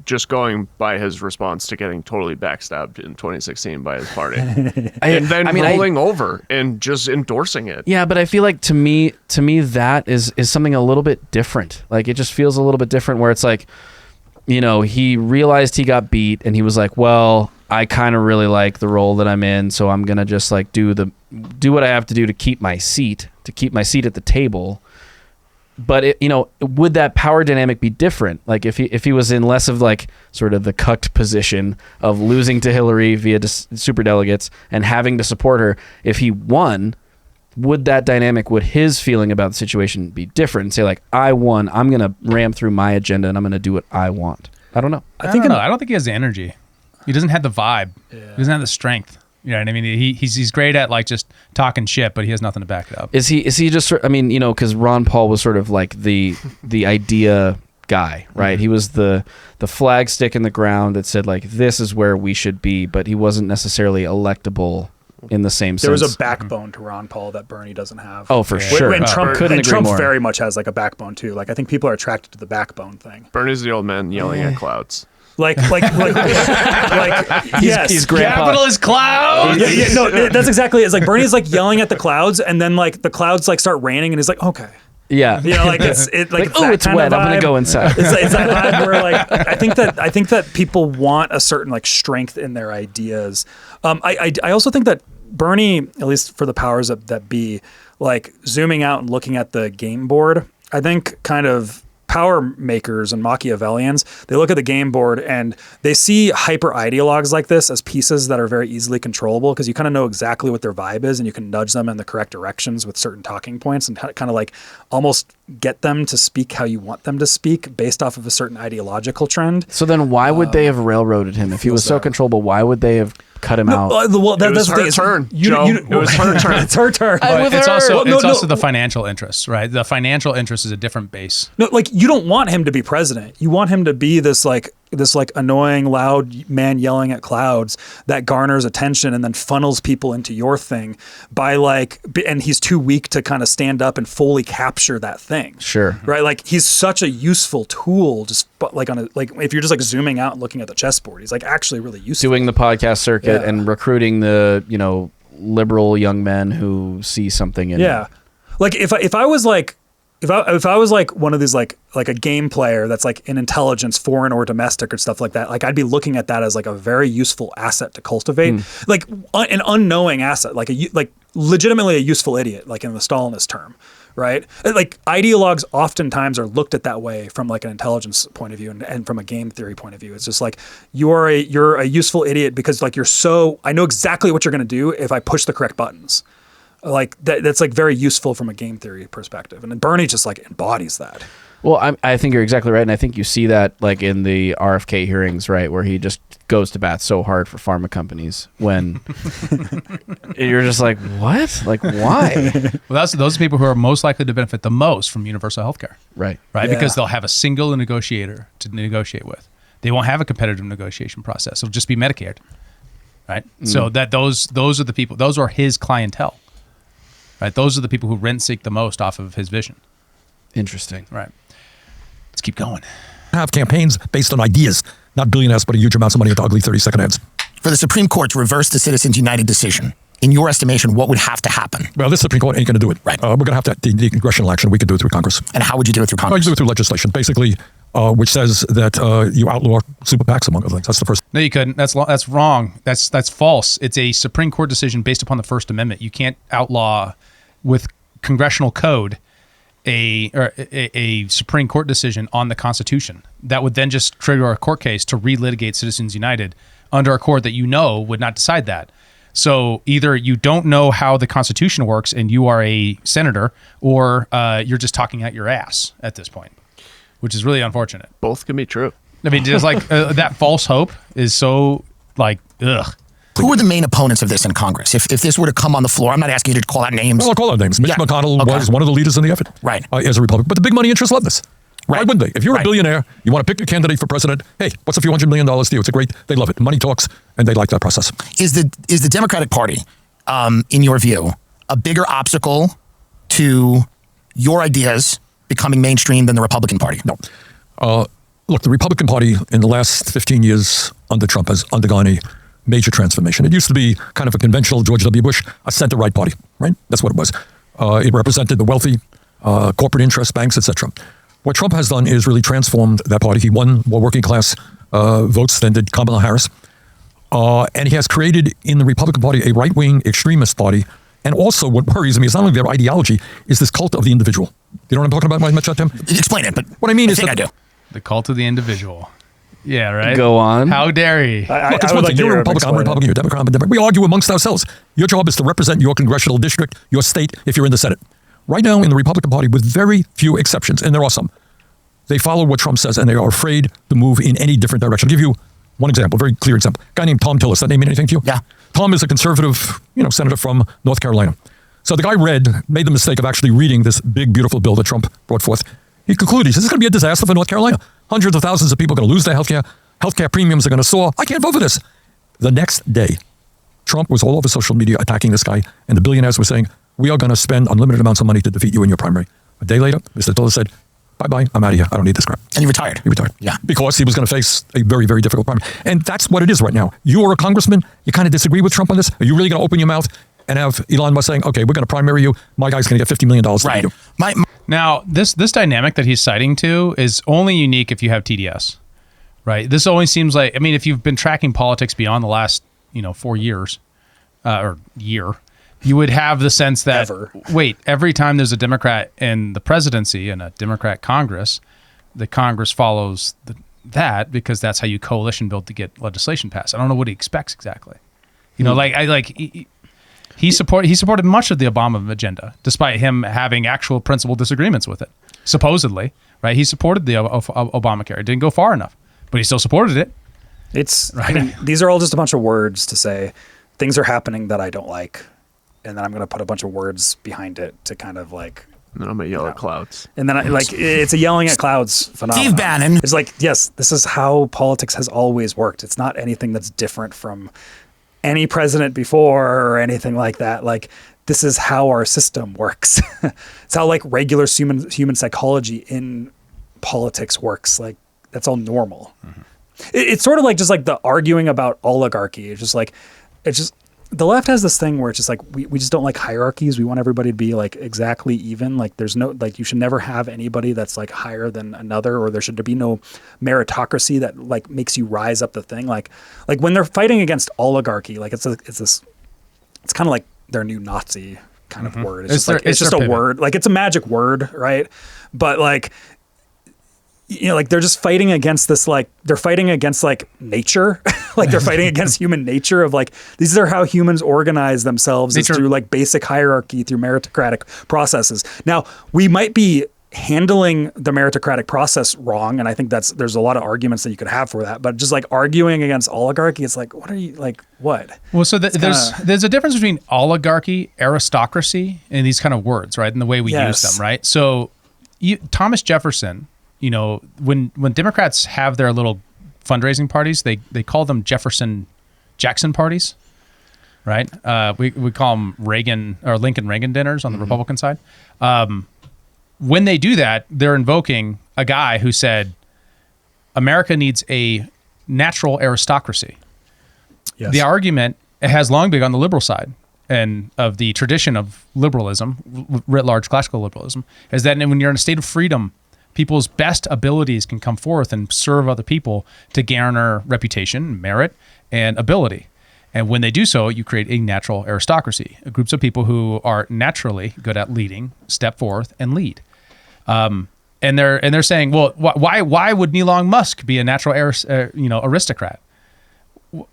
just going by his response to getting totally backstabbed in 2016 by his party, and then rolling over and just endorsing it. Yeah, but I feel like to me that is something a little bit different. Like it just feels a little bit different where it's like, you know, he realized he got beat and he was like, well, I kind of really like the role that I'm in, so I'm gonna just like do what I have to do to keep my seat at the table. But would that power dynamic be different? Like if he was in less of like sort of the cucked position of losing to Hillary via superdelegates and having to support her, if he won, would his feeling about the situation be different? And say like, I won, I'm gonna ram through my agenda and I'm gonna do what I want. I don't know. I don't think he has the energy. He doesn't have the vibe. Yeah. He doesn't have the strength. You know what I mean? He's great at like just talking shit, but he has nothing to back it up. Is he just? I mean, because Ron Paul was sort of like the idea guy, right? Mm-hmm. He was the flag stick in the ground that said like this is where we should be, but he wasn't necessarily electable in the same sense. There was a backbone to Ron Paul that Bernie doesn't have. Oh, for sure. And Trump couldn't agree more. very much has like a backbone too. Like I think people are attracted to the backbone thing. Bernie's the old man yelling at clouds. Like yes, he's grandpa. Capital is clouds. No, that's exactly it. It's like Bernie's like yelling at the clouds, and then like the clouds like start raining, and he's like, okay. Yeah, like it's like oh, it's wet. I'm gonna go inside. It's that vibe where like I think that people want a certain like strength in their ideas. I also think that Bernie, at least for the powers that be, like zooming out and looking at the game board, I think kind of power makers and Machiavellians, they look at the game board and they see hyper ideologues like this as pieces that are very easily controllable because you kind of know exactly what their vibe is and you can nudge them in the correct directions with certain talking points and kind of like almost get them to speak how you want them to speak based off of a certain ideological trend. So then why would they have railroaded him? If he was so controllable, why would they have cut him out? Well, that's her turn, Joe. It was her turn. It's her turn. It's also the financial interests, right? The financial interest is a different base. No, like you don't want him to be president. You want him to be this annoying, loud man yelling at clouds that garners attention and then funnels people into your thing and he's too weak to kind of stand up and fully capture that thing. Sure. Right. Like he's such a useful tool, just like if you're just like zooming out and looking at the chessboard, he's like actually really useful. Doing the podcast circuit and recruiting the, liberal young men who see something in it. Like if I was like, if I was like one of these like a game player that's like in intelligence, foreign or domestic or stuff like that, like I'd be looking at that as like a very useful asset to cultivate, like an unknowing asset, like legitimately a useful idiot, like in the Stalinist term, right? Like ideologues oftentimes are looked at that way from like an intelligence point of view and from a game theory point of view. It's just like you're a useful idiot because like I know exactly what you're going to do if I push the correct buttons. Like that's like very useful from a game theory perspective, and Bernie just like embodies that. Well, I think you're exactly right, and I think you see that like in the RFK hearings, right, where he just goes to bat so hard for pharma companies when you're just like, what? Like, why? Well, those people who are most likely to benefit the most from universal health care. Right. Yeah. Because they'll have a single negotiator to negotiate with. They won't have a competitive negotiation process. It'll just be Medicaid. Right? So that those are the people, those are his clientele. Right? Those are the people who rent seek the most off of his vision. Interesting. Right. Let's keep going. Have campaigns based on ideas, not billionaires putting huge amounts of money into ugly 30-second ads. For the Supreme Court to reverse the Citizens United decision, in your estimation, what would have to happen? Well, this Supreme Court ain't going to do it. Right. We're going to have to, the congressional action, we can do it through Congress. And how would you do it through Well, Congress? you do it through legislation, basically, which says that you outlaw super PACs, among other things. That's the first. No, you couldn't. That's wrong. That's false. It's a Supreme Court decision based upon the First Amendment. You can't outlaw with congressional code a Supreme Court decision on the Constitution. That would then just trigger a court case to relitigate Citizens United under a court that would not decide that. So either you don't know how the Constitution works and you are a senator, or you're just talking out your ass at this point, which is really unfortunate. Both can be true. I mean, just like that false hope is so like, ugh. Who are the main opponents of this in Congress? If this were to come on the floor, I'm not asking you to call out names. Well, I'll call out names. Mitch McConnell was one of the leaders in the effort. Right. As a Republican. But the big money interests love this. Why wouldn't they? If you're a billionaire, you want to pick a candidate for president, hey, what's a few $100 million to you? It's a great, they love it. Money talks, and they like that process. Is the Democratic Party, in your view, a bigger obstacle to your ideas becoming mainstream than the Republican Party? No. Look, the Republican Party in the last 15 years under Trump has undergone a major transformation. It used to be kind of a conventional George W. Bush, a center-right party, right? That's what it was. It represented the wealthy, corporate interests, banks, etc. What Trump has done is really transformed that party. He won more working class votes than did Kamala Harris. And he has created in the Republican Party a right-wing extremist party. And also what worries me is not only their ideology, is this cult of the individual. You know what I'm talking about when I mentioned that, Tim? Explain it, but What I mean I is think that I do. The cult of the individual. Yeah, right. Go on. How dare he? Look, it's one thing. You're a Republican, I'm a Republican, you're a Democrat, I'm a Democrat. We argue amongst ourselves. Your job is to represent your congressional district, your state, if you're in the Senate. Right now in the Republican Party, with very few exceptions, and there are some, they follow what Trump says, and they are afraid to move in any different direction. I'll give you one example, a very clear example. A guy named Tom Tillis. That name mean anything to you? Yeah. Tom is a conservative, senator from North Carolina. So the guy made the mistake of actually reading this big, beautiful bill that Trump brought forth. He concluded, he says, it's going to be a disaster for North Carolina. Hundreds of thousands of people are going to lose their health care. Healthcare premiums are going to soar. I can't vote for this. The next day, Trump was all over social media attacking this guy, and the billionaires were saying, we are going to spend unlimited amounts of money to defeat you in your primary. A day later, Mr. Tillis said, bye-bye, I'm out of here. I don't need this crap. And he retired. He retired. Yeah. Because he was going to face a very, very difficult primary. And that's what it is right now. You are a congressman. You kind of disagree with Trump on this. Are you really going to open your mouth and have Elon Musk saying, okay, we're going to primary you. My guy's going to get $50 million. Right. Now, this dynamic that he's citing to is only unique if you have TDS, right? This only seems like, I mean, if you've been tracking politics beyond the last, 4 years or year, you would have the sense that, every time there's a Democrat in the presidency and a Democrat Congress, the Congress follows that because that's how you coalition build to get legislation passed. I don't know what he expects exactly. He supported much of the Obama agenda, despite him having actual principal disagreements with it. Supposedly, right? He supported the Obamacare. It didn't go far enough, but he still supported it. It's right. I mean, these are all just a bunch of words to say things are happening that I don't like, and then I'm going to put a bunch of words behind it to kind of like. And then I'm going to yell at clouds. And then it's a yelling at clouds phenomenon. Steve Bannon. It's like, yes, this is how politics has always worked. It's not anything that's different from any president before or anything like that. Like, this is how our system works. It's how like regular human psychology in politics works. Like, that's all normal. Mm-hmm. It's sort of like just like the arguing about oligarchy. It's just the left has this thing where it's just like we just don't like hierarchies. We want everybody to be like exactly even. Like, there's no, like, you should never have anybody that's like higher than another, or there should be no meritocracy that like makes you rise up the thing. Like when they're fighting against oligarchy, like it's kind of like their new Nazi kind of word. It's just a word. Like, it's a magic word, right? But like, like they're just fighting against this, like they're fighting against like nature. Like, they're fighting against human nature of like, these are how humans organize themselves, is through like basic hierarchy, through meritocratic processes. Now, we might be handling the meritocratic process wrong, and I think there's a lot of arguments that you could have for that, but just like arguing against oligarchy, it's like, what are you, like, what? Well, so there's a difference between oligarchy, aristocracy, and these kind of words, right? And the way we use them, right? So Thomas Jefferson, when Democrats have their little fundraising parties, they call them Jackson parties, right? We call them Lincoln Reagan dinners on the Republican side. When they do that, they're invoking a guy who said, America needs a natural aristocracy. Yes. The argument has long been on the liberal side and of the tradition of liberalism, writ large classical liberalism, is that when you're in a state of freedom, people's best abilities can come forth and serve other people to garner reputation, merit, and ability. And when they do so, you create a natural aristocracy, groups of people who are naturally good at leading, step forth and lead. And they're saying, well, why would Elon Musk be a natural aristocrat?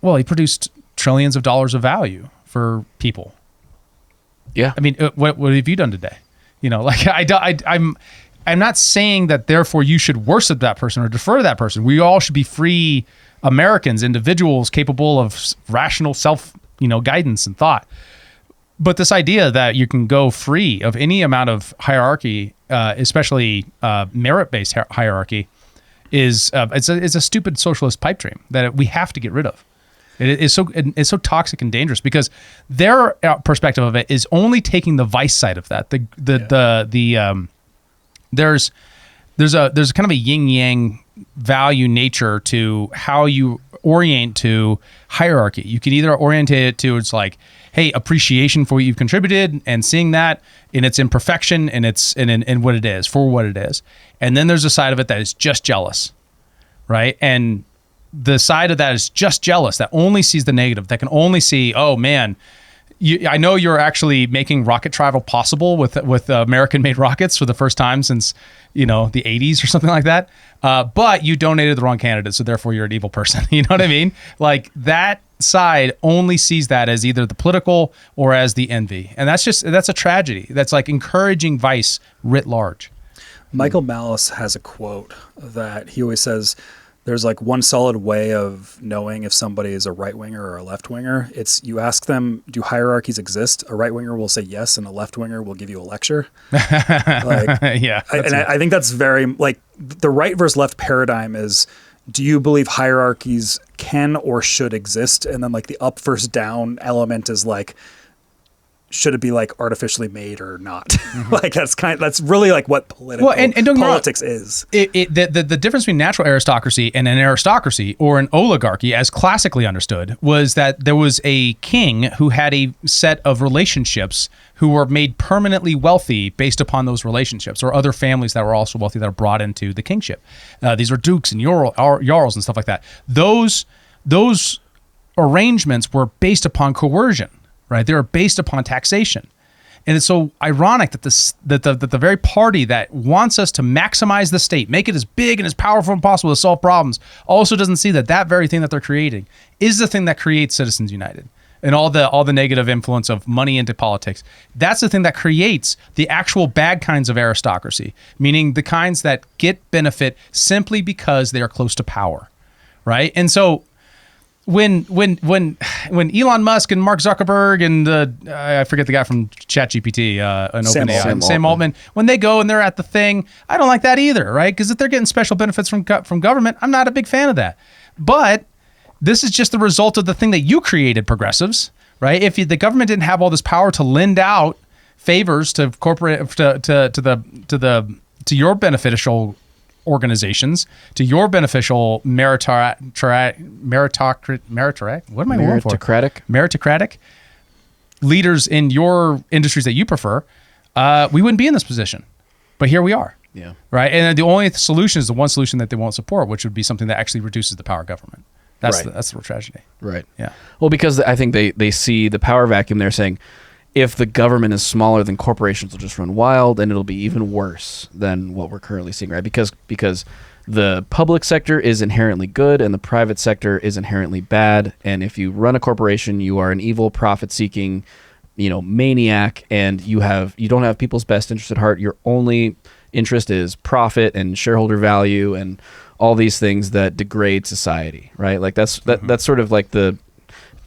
Well, he produced trillions of dollars of value for people. Yeah. I mean, what have you done today? I'm not saying that therefore you should worship that person or defer to that person. We all should be free Americans, individuals capable of rational self, guidance and thought. But this idea that you can go free of any amount of hierarchy, especially merit-based hierarchy, is it's a stupid socialist pipe dream that we have to get rid of. It's so toxic and dangerous because their perspective of it is only taking the vice side of that. There's there's kind of a yin yang value nature to how you orient to hierarchy. You can either orientate it to it's like, hey, appreciation for what you've contributed and seeing that in its imperfection and its in what it is, for what it is. And then there's a side of it that is just jealous, right? And the side of that is just jealous, that only sees the negative, that can only see, oh man, I know you're actually making rocket travel possible with American-made rockets for the first time since, the 80s or something like that. But you donated the wrong candidate, so therefore you're an evil person. You know what I mean? Like that side only sees that as either the political or as the envy. And that's a tragedy. That's like encouraging vice writ large. Michael Malice has a quote that he always says, there's like one solid way of knowing if somebody is a right winger or a left winger. It's you ask them, do hierarchies exist? A right winger will say yes, and a left winger will give you a lecture. Yeah. I think that's very like the right versus left paradigm is, do you believe hierarchies can or should exist? And then like the up versus down element is like, should it be like artificially made or not? Like that's really like what politics is. The difference between natural aristocracy and an aristocracy or an oligarchy, as classically understood, was that there was a king who had a set of relationships who were made permanently wealthy based upon those relationships, or other families that were also wealthy that are brought into the kingship. These are dukes and jarls and stuff like that. Those arrangements were based upon coercion. Right, they are based upon taxation, and it's so ironic that the very party that wants us to maximize the state, make it as big and as powerful as possible to solve problems, also doesn't see that very thing that they're creating is the thing that creates Citizens United and all the negative influence of money into politics. That's the thing that creates the actual bad kinds of aristocracy, meaning the kinds that get benefit simply because they are close to power, right? And so. When Elon Musk and Mark Zuckerberg and I forget the guy from ChatGPT and OpenAI, Sam Altman, when they go and they're at the thing, I don't like that either, right? Because if they're getting special benefits from government, I'm not a big fan of that. But this is just the result of the thing that you created, progressives, right? If the government didn't have all this power to lend out favors to corporate to your beneficial organizations, to your beneficial meritocratic leaders in your industries that you prefer, we wouldn't be in this position. But here we are. Yeah. Right. And the only solution is the one solution that they won't support, which would be something that actually reduces the power of government. That's the real tragedy. Right. Yeah. Well, because I think they see the power vacuum. They're saying, if the government is smaller, then corporations will just run wild, and it'll be even worse than what we're currently seeing, right? Because the public sector is inherently good and the private sector is inherently bad. And if you run a corporation, you are an evil, profit-seeking, maniac, and you don't have people's best interest at heart. Your only interest is profit and shareholder value and all these things that degrade society, right? Like that's sort of like to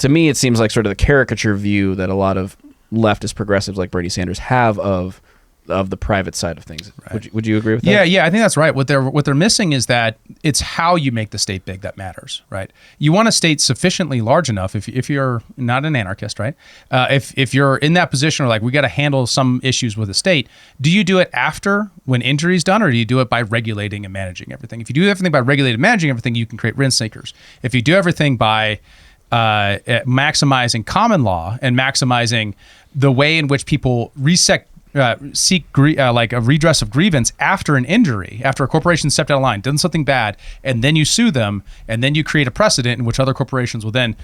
me, it seems like sort of the caricature view that a lot of leftist progressives like Bernie Sanders have of the private side of things. Right. Would you agree with that? Yeah, I think that's right. What they're missing is that it's how you make the state big that matters, right? You want a state sufficiently large enough if you're not an anarchist, right? If you're in that position, or like we got to handle some issues with the state, do you do it after when injury is done, or do you do it by regulating and managing everything? If you do everything by regulating and managing everything, you can create rent seekers. If you do everything by maximizing common law and maximizing the way in which people seek a redress of grievance after an injury, after a corporation stepped out of line, done something bad, and then you sue them, and then you create a precedent in which other corporations will then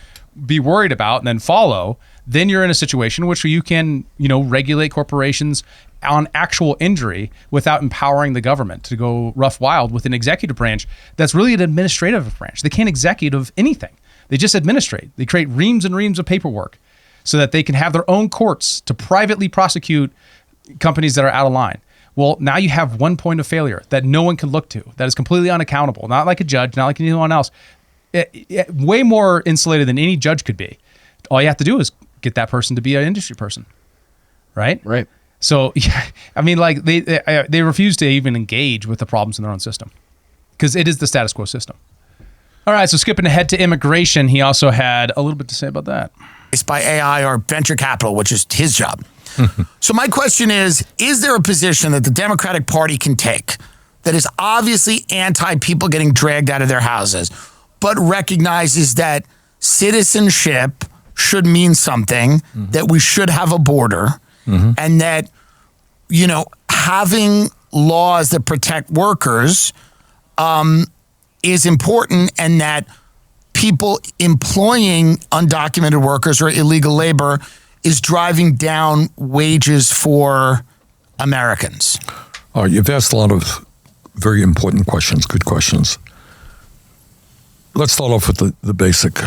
be worried about and then follow, then you're in a situation in which you can, regulate corporations on actual injury without empowering the government to go rough wild with an executive branch that's really an administrative branch. They can't executive anything. They just administrate. They create reams and reams of paperwork so that they can have their own courts to privately prosecute companies that are out of line. Well, now you have one point of failure that no one can look to, that is completely unaccountable, not like a judge, not like anyone else. Way more insulated than any judge could be. All you have to do is get that person to be an industry person, right? Right. So, yeah, I mean, like they refuse to even engage with the problems in their own system because it is the status quo system. All right, so skipping ahead to immigration, he also had a little bit to say about that. It's by AI or venture capital, which is his job. So my question is there a position that the Democratic Party can take that is obviously anti-people getting dragged out of their houses, but recognizes that citizenship should mean something, that we should have a border, and that, having laws that protect workers is important, and that people employing undocumented workers or illegal labor is driving down wages for Americans. You've asked a lot of very important questions, good questions. Let's start off with the basic.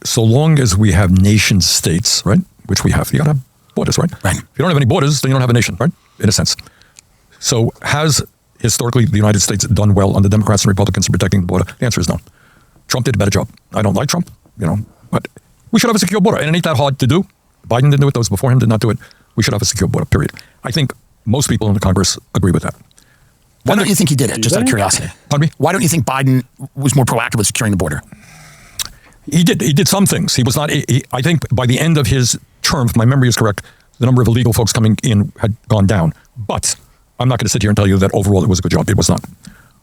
So long as we have nation states, right, which we have, you gotta have borders, right? Right. If you don't have any borders, then you don't have a nation, right, in a sense. So has historically the United States done well under Democrats and Republicans in protecting the border? The answer is no. Trump did a better job. I don't like Trump, but we should have a secure border. And it ain't that hard to do. Biden didn't do it. Those before him did not do it. We should have a secure border, period. I think most people in the Congress agree with that. Why don't you think he did it, just out of curiosity? Pardon me? Why don't you think Biden was more proactive with securing the border? He did some things. He was not, I think by the end of his term, if my memory is correct, the number of illegal folks coming in had gone down. But I'm not going to sit here and tell you that overall it was a good job. It was not.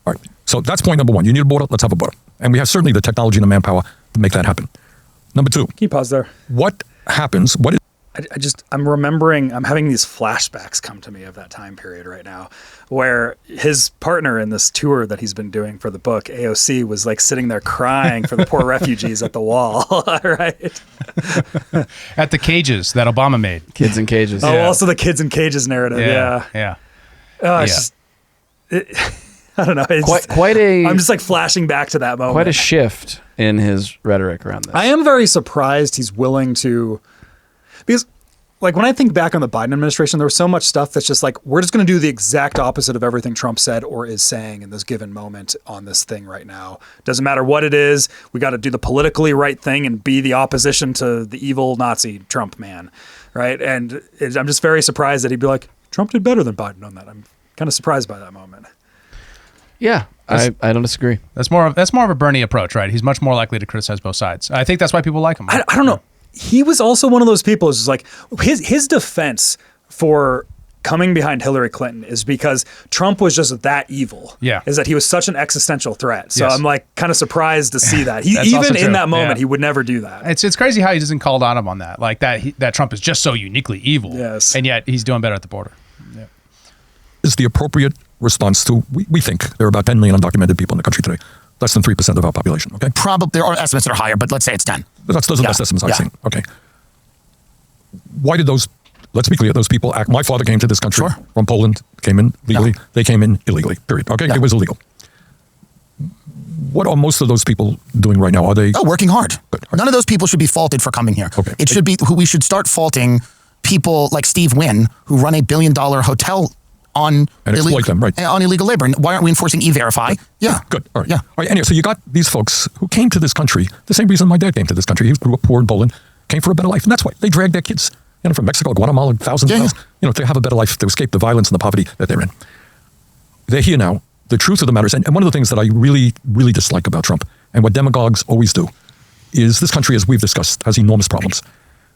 All right. So that's point number one. You need a border. Let's have a border. And we have certainly the technology and the manpower to make that happen. Number two. Can you pause there? What happens? I'm remembering, I'm having these flashbacks come to me of that time period right now, where his partner in this tour that he's been doing for the book, AOC, was like sitting there crying for the poor refugees at the wall, right? At the cages that Obama made. Kids in cages. Oh, also the kids in cages narrative. Yeah. Oh, it's just, I don't know. It's I'm just like flashing back to that moment. Quite a shift in his rhetoric around this. I am very surprised he's willing to, because like when I think back on the Biden administration, there was so much stuff that's just like, we're just going to do the exact opposite of everything Trump said or is saying in this given moment on this thing right now. Doesn't matter what it is. We got to do the politically right thing and be the opposition to the evil Nazi Trump man. Right. And I'm just very surprised that he'd be like, Trump did better than Biden on that. I'm kind of surprised by that moment. Yeah, I don't disagree. That's more of a Bernie approach, right? He's much more likely to criticize both sides. I think that's why people like him. I don't know. He was also one of those people who's like, his defense for coming behind Hillary Clinton is because Trump was just that evil. Yeah. Is that he was such an existential threat. So Yes. I'm like kind of surprised to see that. He That's also even in true. that moment, Yeah. he would never do that. It's crazy how he doesn't call on him on that. Like that Trump is just so uniquely evil. Yes. And yet he's doing better at the border. Is the appropriate response to, we think there are about 10 million undocumented people in the country today. Less than 3% of our population, okay? Probably there are estimates that are higher, but let's say it's 10. Those are the best estimates I've Yeah. seen. Okay. Why did let's be clear, those people act? My father came to this country from Poland, came in legally. Yeah. They came in illegally, period. Okay? Yeah. It was illegal. What are most of those people doing right now? Are they? Working hard. Good. None of those people should be faulted for coming here. Okay. It should be, we should start faulting people like Steve Wynn, who run $1 billion hotel on And exploit them, right. on illegal labor. And why aren't we enforcing E-Verify? Yeah. Good. All right. Yeah. All right. Anyway, so you got these folks who came to this country the same reason my dad came to this country. He grew up poor in Poland, came for a better life. And that's why they dragged their kids from Mexico, Guatemala, thousands of miles, to have a better life, to escape the violence and the poverty that they're in. They're here now. The truth of the matter is, and one of the things that I really, really dislike about Trump, and what demagogues always do, is this country, as we've discussed, has enormous problems.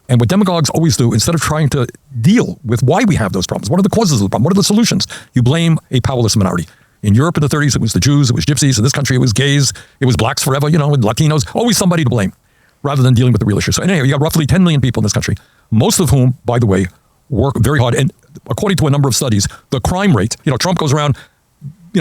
And what demagogues always do, instead of trying to deal with why we have those problems, what are the causes of the problem, what are the solutions, you blame a powerless minority. In Europe in the 30s, it was the Jews, it was gypsies. In this country, it was gays, it was blacks forever, and Latinos, always somebody to blame, rather than dealing with the real issue. So anyway, you got roughly 10 million people in this country, most of whom, by the way, work very hard. And according to a number of studies, the crime rate, Trump goes around,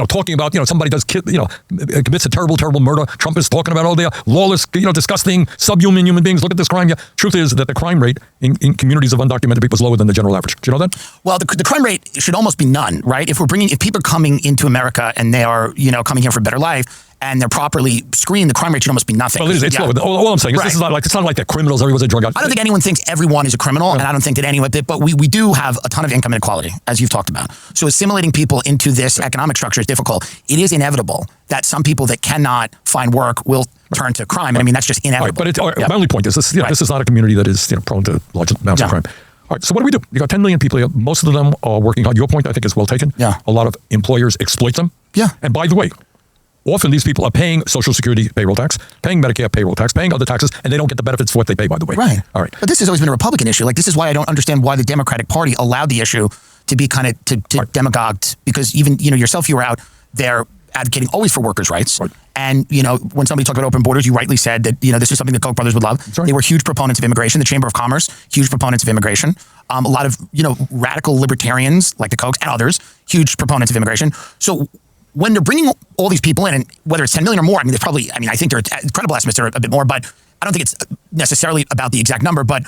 talking about, somebody commits a terrible, terrible murder. Trump is talking about, they are lawless, disgusting, subhuman human beings. Look at this crime. Yeah. Truth is that the crime rate in communities of undocumented people is lower than the general average. Do you know that? Well, the crime rate should almost be none, right? If people are coming into America and they are, coming here for a better life, and they're properly screened, the crime rate should almost be nothing. Well, it's lower. All I'm saying is it's not like they're criminals. Everyone's a drug addict. I don't think anyone thinks everyone is a criminal, and I don't think that anyone, but we do have a ton of income inequality, as you've talked about. So assimilating people into this economic structure is difficult. It is inevitable that some people that cannot find work will turn to crime. And I mean, that's just inevitable. But my only point is this, this is not a community that is prone to large amounts of crime. All right, so what do? You got 10 million people here. Most of them are working hard. Your point, I think, is well taken. Yeah. A lot of employers exploit them. Yeah. And by the way, often these people are paying Social Security payroll tax, paying Medicare payroll tax, paying other taxes, and they don't get the benefits for what they pay, by the way. Right. All right. But this has always been a Republican issue. Like, this is why I don't understand why the Democratic Party allowed the issue to be kind of demagogued, because even, yourself, you were out they're advocating always for workers' rights. Right. And, when somebody talked about open borders, you rightly said that, this is something the Koch brothers would love. Right. They were huge proponents of immigration. The Chamber of Commerce, huge proponents of immigration. A lot of, radical libertarians like the Kochs and others, huge proponents of immigration. So when they're bringing all these people in, and whether it's 10 million or more, there's probably, I think their credible estimates are a bit more, but I don't think it's necessarily about the exact number. But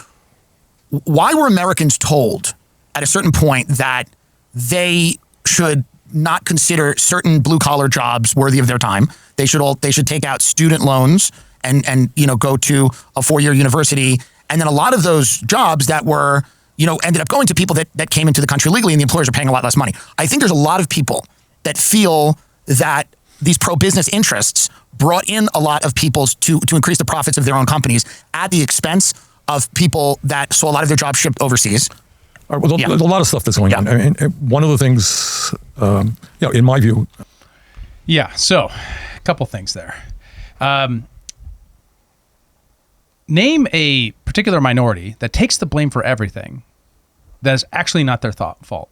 why were Americans told at a certain point that they should not consider certain blue-collar jobs worthy of their time? They should take out student loans and go to a 4-year university. And then a lot of those jobs that were, ended up going to people that came into the country legally, and the employers are paying a lot less money. I think there's a lot of people that feel that these pro-business interests brought in a lot of people to increase the profits of their own companies at the expense of people that saw a lot of their jobs shipped overseas. There's a lot of stuff that's going on. I mean, one of the things, in my view. Yeah, so a couple things there. Name a particular minority that takes the blame for everything that is actually not their fault,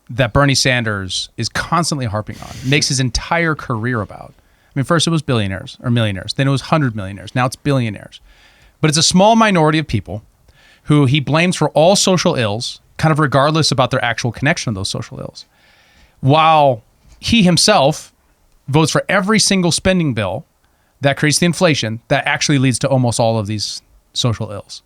that Bernie Sanders is constantly harping on, makes his entire career about. I mean, first it was billionaires or millionaires, then it was 100 millionaires, now it's billionaires. But it's a small minority of people who he blames for all social ills, kind of regardless about their actual connection to those social ills, while he himself votes for every single spending bill that creates the inflation that actually leads to almost all of these social ills.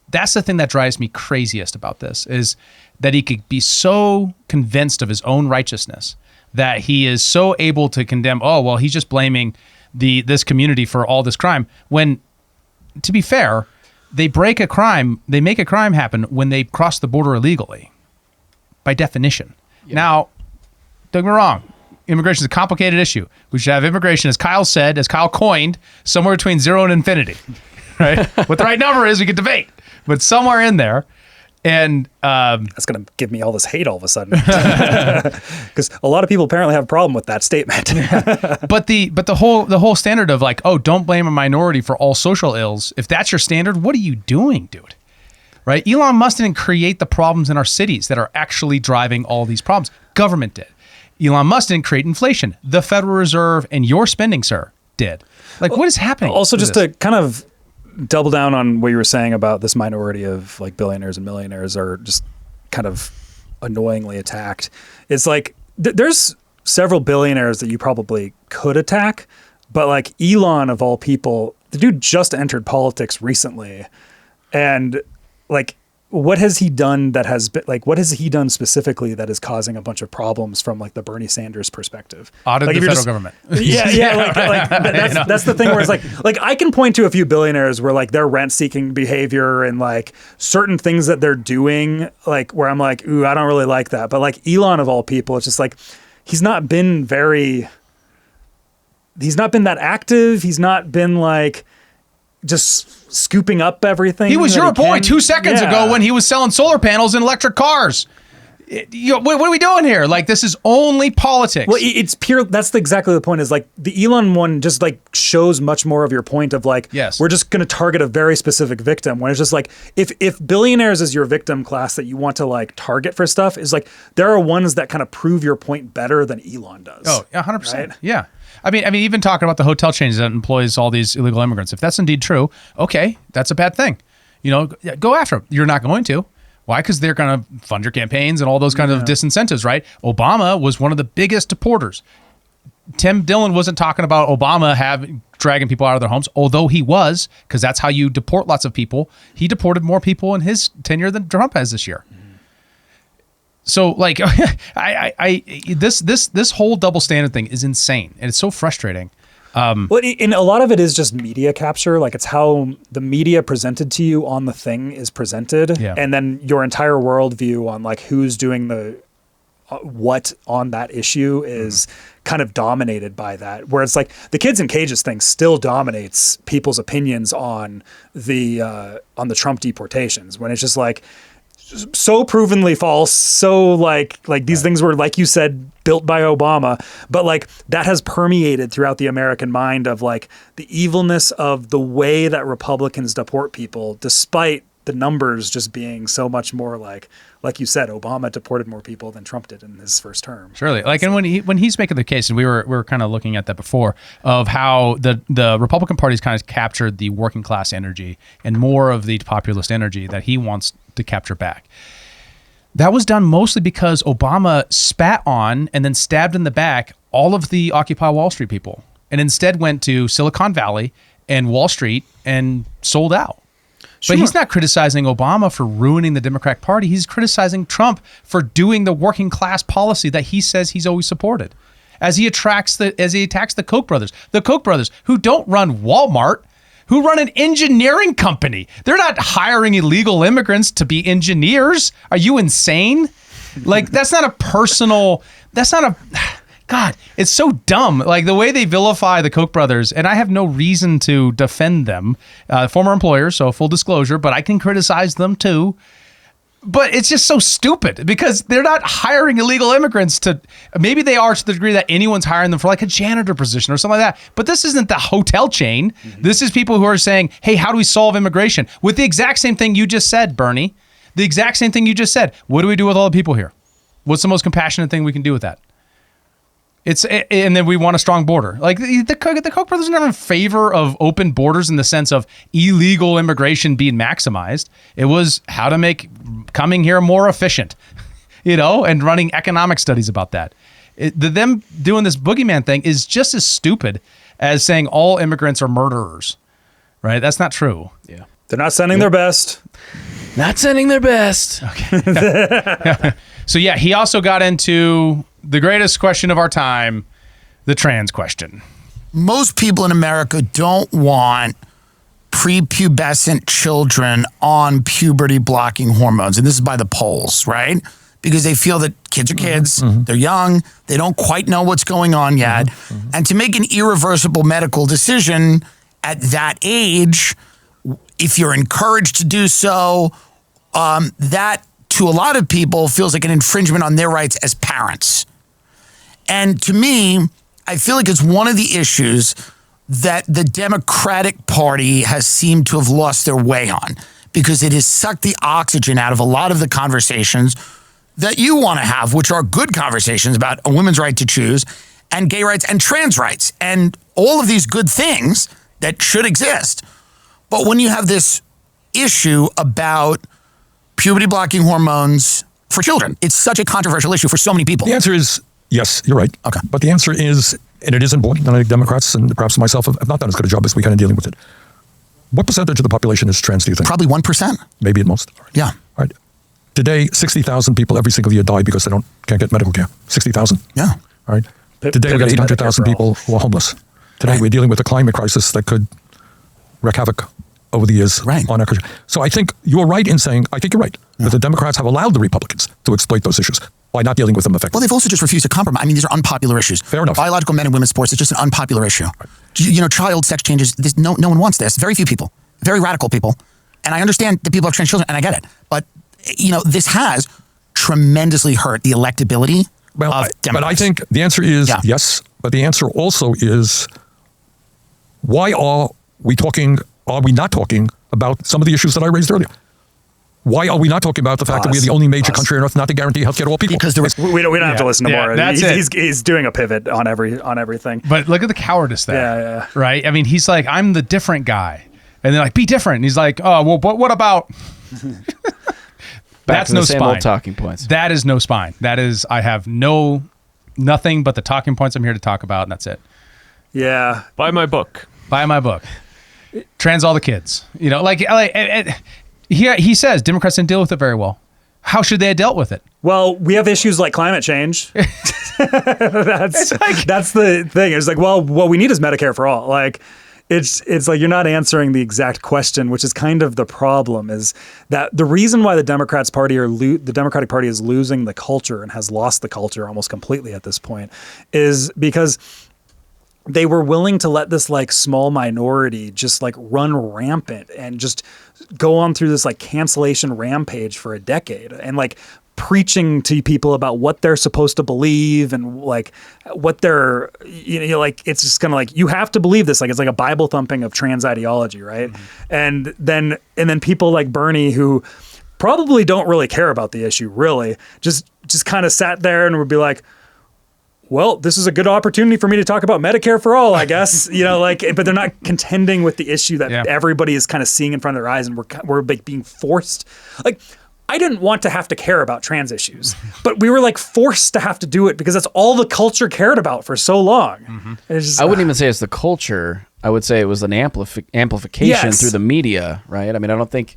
That's the thing that drives me craziest about this, is that he could be so convinced of his own righteousness that he is so able to condemn, he's just blaming this community for all this crime, when, to be fair, they make a crime happen when they cross the border illegally, by definition. Yeah. Now, don't get me wrong, immigration is a complicated issue. We should have immigration, as Kyle said, as Kyle coined, somewhere between 0 and infinity, right? What the right number is, we could debate, but somewhere in there. And that's going to give me all this hate all of a sudden, because a lot of people apparently have a problem with that statement. But the whole standard of like, don't blame a minority for all social ills. If that's your standard, what are you doing, dude? Right? Elon Musk didn't create the problems in our cities that are actually driving all these problems. Government did. Elon Musk didn't create inflation. The Federal Reserve and your spending, sir, did. Like, what is happening? Also, just to kind of double down on what you were saying about this minority of like billionaires and millionaires are just kind of annoyingly attacked. It's like there's several billionaires that you probably could attack, but like Elon of all people, the dude just entered politics recently, and like what has he done that has been like, what has he done specifically that is causing a bunch of problems from like the Bernie Sanders perspective? Audit the federal government. Yeah, that's the thing where it's like I can point to a few billionaires where like their rent-seeking behavior and like certain things that they're doing, like where I'm like, ooh, I don't really like that. But like Elon of all people, it's just like he's not been that active. He's not been like just scooping up everything. He was your boy 2 seconds ago when he was selling solar panels in electric cars. What are we doing here? Like, this is only politics. Well, it's pure. That's exactly the point, is like the Elon one just like shows much more of your point of like, yes, we're just going to target a very specific victim, when it's just like, if billionaires is your victim class that you want to like target for stuff, is like, there are ones that kind of prove your point better than Elon does. Oh, 100%. Right? Yeah. I mean, even talking about the hotel chains that employs all these illegal immigrants, if that's indeed true, okay, that's a bad thing. Go after them. You're not going to. Why? Because they're going to fund your campaigns and all those kinds of disincentives, right? Obama was one of the biggest deporters. Tim Dillon wasn't talking about Obama dragging people out of their homes, although he was, because that's how you deport lots of people. He deported more people in his tenure than Trump has this year. So like, this whole double standard thing is insane, and it's so frustrating. Well, and a lot of it is just media capture. Like, it's how the media presented to you on the thing is presented, and then your entire worldview on like who's doing the what on that issue is kind of dominated by that. Where it's like the kids in cages thing still dominates people's opinions on the Trump deportations, when it's just like, so provenly false, so like these things were, like you said, built by Obama, but like that has permeated throughout the American mind of like the evilness of the way that Republicans deport people, despite the numbers just being so much more like you said, Obama deported more people than Trump did in his first term. Surely, like, and when he's making the case, and we were kind of looking at that before, of how the Republican Party's kind of captured the working class energy and more of the populist energy that he wants to capture back. That was done mostly because Obama spat on and then stabbed in the back all of the Occupy Wall Street people, and instead went to Silicon Valley and Wall Street and sold out. But he's not criticizing Obama for ruining the Democratic Party. He's criticizing Trump for doing the working class policy that he says he's always supported. As he attacks the Koch brothers. The Koch brothers, who don't run Walmart, who run an engineering company. They're not hiring illegal immigrants to be engineers. Are you insane? Like, that's not a personal, God, it's so dumb. Like, the way they vilify the Koch brothers, and I have no reason to defend them, former employers, so full disclosure, but I can criticize them too. But it's just so stupid because they're not hiring illegal immigrants to, maybe they are to the degree that anyone's hiring them for like a janitor position or something like that. But this isn't the hotel chain. Mm-hmm. This is people who are saying, hey, how do we solve immigration? With the exact same thing you just said, Bernie. The exact same thing you just said. What do we do with all the people here? What's the most compassionate thing we can do with that? And then we want a strong border. Like the Koch brothers are never in favor of open borders in the sense of illegal immigration being maximized. It was how to make coming here more efficient, and running economic studies about that. Them doing this boogeyman thing is just as stupid as saying all immigrants are murderers, right? That's not true. Yeah. They're not sending their best. Not sending their best. Okay. So yeah, he also got into the greatest question of our time, the trans question. Most people in America don't want prepubescent children on puberty blocking hormones. And this is by the polls, right? Because they feel that kids are kids, they're young, they don't quite know what's going on yet. And to make an irreversible medical decision at that age, if you're encouraged to do so, that to a lot of people feels like an infringement on their rights as parents. And to me, I feel like it's one of the issues that the Democratic Party has seemed to have lost their way on, because it has sucked the oxygen out of a lot of the conversations that you want to have, which are good conversations about a woman's right to choose and gay rights and trans rights and all of these good things that should exist. But when you have this issue about puberty blocking hormones for children, it's such a controversial issue for so many people. The answer is yes, you're right. Okay. But the answer is, and it is important, and I think Democrats and perhaps myself have not done as good a job as we can in dealing with it. What percentage of the population is trans, do you think? Probably 1%. Maybe at most. All right. Yeah. All right. Today, 60,000 people every single year die because they can't get medical care. 60,000. Yeah. All right. Today, we got 800,000 people who are homeless. Today, we're dealing with a climate crisis that could wreak havoc over the years on our country. So I think you're right in saying, I think you're right, that the Democrats have allowed the Republicans to exploit those issues by not dealing with them effectively. Well, they've also just refused to compromise. I mean, these are unpopular issues. Fair enough. Biological men and women's sports is just an unpopular issue. Right. Child sex changes, no one wants this. Very few people. Very radical people. And I understand that people have trans children, and I get it. But, this has tremendously hurt the electability of Democrats. But I think the answer is yes. But the answer also is, why are we not talking about some of the issues that I raised earlier? Why are we not talking about the fact that we're the only major country on earth not to guarantee health care to all people? Because we don't have to listen to more. That's he's doing a pivot on everything. But look at the cowardice there. Yeah. Right? I mean, he's like, I'm the different guy. And they're like, be different. And he's like, oh, well, but what about... Back That's to the no same spine. old talking points. That is no spine. That is, I have nothing but the talking points I'm here to talk about, and that's it. Yeah. Buy my book. Buy my book. Trans all the kids. He says Democrats didn't deal with it very well. How should they have dealt with it? Well, we have issues like climate change. That's the thing. It's like, well, what we need is Medicare for all. Like, it's like you're not answering the exact question, which is kind of the problem. Is that the reason why the Democratic Party is losing the culture and has lost the culture almost completely at this point, is because they were willing to let this like small minority just like run rampant and just go on through this like cancellation rampage for a decade. And like preaching to people about what they're supposed to believe and like what they're, like, it's just kind of like, you have to believe this. Like, it's like a Bible thumping of trans ideology. Right. And then people like Bernie, who probably don't really care about the issue, really just kind of sat there and would be like, well, this is a good opportunity for me to talk about Medicare for all, I guess, but they're not contending with the issue that everybody is kind of seeing in front of their eyes, and we're like being forced. Like, I didn't want to have to care about trans issues, but we were like forced to have to do it because that's all the culture cared about for so long. It's just, I wouldn't even say it's the culture. I would say it was an amplification through the media, right? I mean, I don't think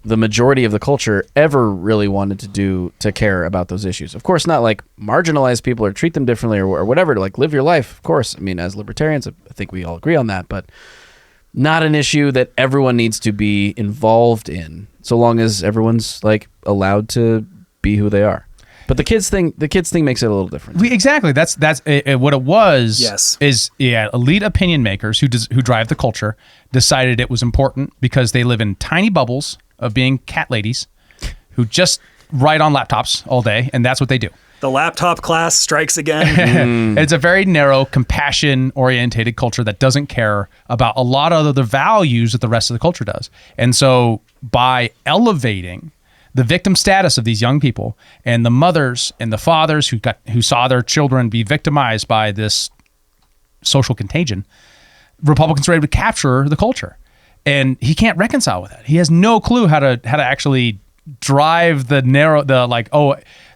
the majority of the culture ever really wanted to care about those issues. Of course, not like marginalize people or treat them differently or whatever, to like live your life. Of course, I mean, as libertarians, I think we all agree on that, but not an issue that everyone needs to be involved in, so long as everyone's like allowed to be who they are. But the kids thing makes it a little different. Exactly. That's what it was. Yes. Is elite opinion makers who drive the culture decided it was important because they live in tiny bubbles of being cat ladies who just write on laptops all day, and that's what they do. The laptop class strikes again. It's a very narrow, compassion-orientated culture that doesn't care about a lot of the values that the rest of the culture does. And so by elevating the victim status of these young people and the mothers and the fathers who saw their children be victimized by this social contagion, Republicans were able to capture the culture. And he can't reconcile with that. He has no clue how to actually drive the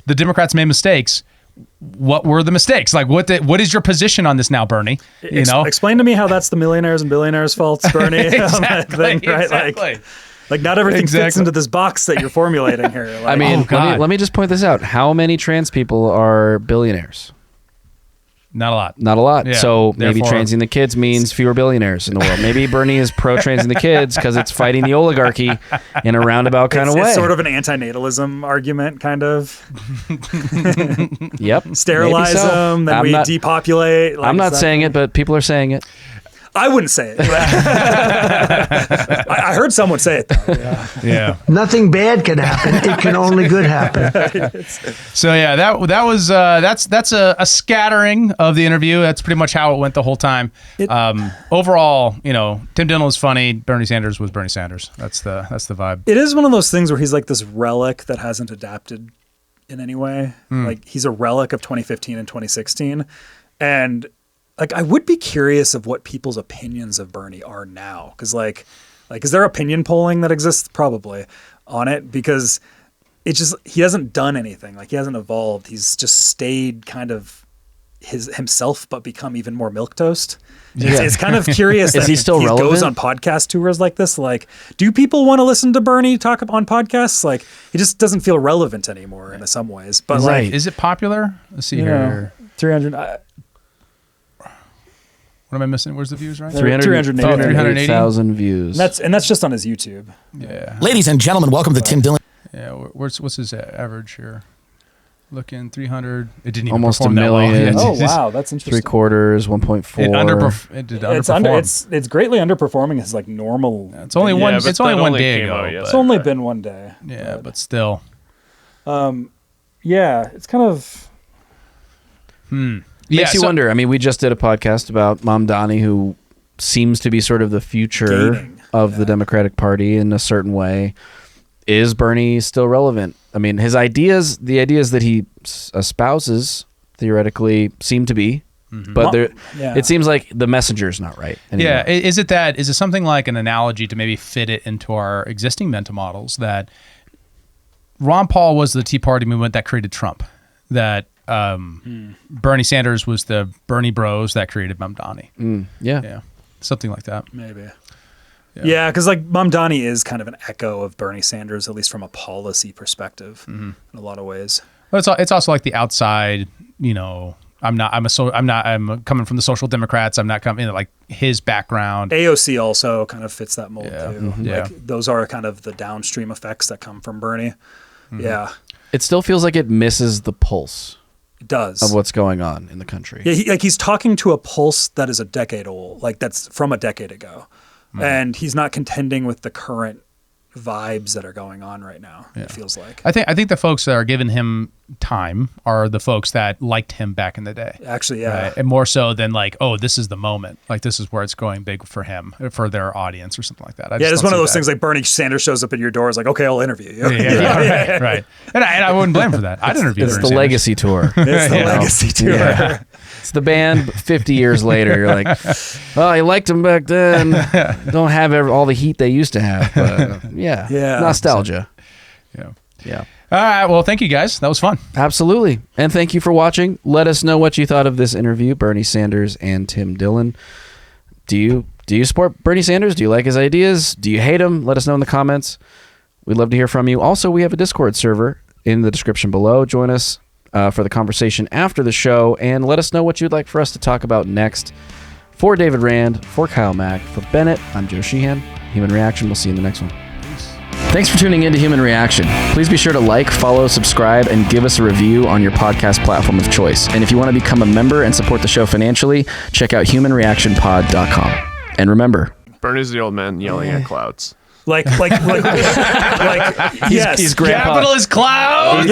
Democrats made mistakes. What were the mistakes? Like, what is your position on this now, Bernie? Explain to me how that's the millionaires and billionaires' faults, Bernie. Exactly. Right? Like not everything fits into this box that you're formulating here. Like, I mean, let me just point this out. How many trans people are billionaires? Not a lot. Not a lot. Yeah, So maybe therefore- transing the kids means fewer billionaires in the world. Maybe Bernie is pro-transing the kids because it's fighting the oligarchy in a roundabout kind of way. It's sort of an antinatalism argument, kind of. Yep. Sterilize maybe so. them, then we depopulate. Like, I'm not saying it, but people are saying it. I wouldn't say it. I heard someone say it, though. Yeah. Nothing bad can happen. It can only good happen. So yeah, that's a scattering of the interview. That's pretty much how it went the whole time. Overall, Tim Dillon was funny. Bernie Sanders was Bernie Sanders. That's the vibe. It is one of those things where he's like this relic that hasn't adapted in any way. Like he's a relic of 2015 and 2016, and like I would be curious of what people's opinions of Bernie are now, because like is there opinion polling that exists? Probably on it, because it's just he hasn't done anything. Like he hasn't evolved. He's just stayed kind of himself, but become even more milquetoast. It's kind of curious that he still relevant? goes on podcast tours like this. Like, do people want to listen to Bernie talk on podcasts? Like, he just doesn't feel relevant anymore in some ways. But Right. like, Is it popular? Let's see here. 300. What am I missing? Where's the views right? 380,000 views. And that's just on his YouTube. Yeah. Ladies and gentlemen, welcome to Tim Dillon. Yeah. What's his average here? Looking 300. It didn't even Almost perform a million. that well. Oh wow, that's interesting. 3/4, 1.4. It did underperform. It's greatly underperforming his like normal. It's only one. but It's only that one only day came ago. out but- yesterday. It's only been one day. Yeah, but still. Yeah, it's kind of. Makes you wonder. I mean, we just did a podcast about Mom Donnie, who seems to be sort of the future Gaining. of the Democratic Party in a certain way. Is Bernie still relevant? I mean, the ideas that he espouses theoretically seem to be, but it seems like the messenger's not right anymore. Yeah, is it something like an analogy to maybe fit it into our existing mental models that Ron Paul was the Tea Party movement that created Trump, that Bernie Sanders was the Bernie Bros that created Mamdani. Yeah, something like that. Maybe. Yeah, because like Mamdani is kind of an echo of Bernie Sanders, at least from a policy perspective, in a lot of ways. But it's also like the outside. I'm coming from the Social Democrats. I'm not coming like his background. AOC also kind of fits that mold too. Yeah. Like, those are kind of the downstream effects that come from Bernie. Yeah, It still feels like it misses the pulse it does. of what's going on in the country. Yeah, he's talking to a pulse that is a decade old, like that's from a decade ago. And he's not contending with the current vibes that are going on right now. It feels like. I think the folks that are giving him time are the folks that liked him back in the day. Actually, yeah. Right? And more so than like, oh, this is the moment. Like this is where it's going big for him, for their audience or something like that. It's one of those things like Bernie Sanders shows up at your door. Is like, okay, I'll interview you. Right. And I wouldn't blame him for that. I'd interview It's Bernie the Sanders. legacy tour. It's the legacy tour. Yeah. It's the band 50 years later. You're like, oh, I liked them back then. Don't have all the heat they used to have. But, nostalgia. Yeah. All right. Well, thank you guys. That was fun. Absolutely. And thank you for watching. Let us know what you thought of this interview, Bernie Sanders and Tim Dillon. Do you support Bernie Sanders? Do you like his ideas? Do you hate him? Let us know in the comments. We'd love to hear from you. Also, we have a Discord server in the description below. Join us for the conversation after the show, and let us know what you'd like for us to talk about next. For David Rand, for Kyle Mack, for Bennett, I'm Joe Sheehan. Human Reaction. We'll see you in the next one. Thanks for tuning in to Human Reaction. Please be sure to like, follow, subscribe, and give us a review on your podcast platform of choice. And if you want to become a member and support the show financially, check out humanreactionpod.com. And remember, Bernie's the old man yelling at clouds. Like, yes. he's grandpa. Capitalist cloud.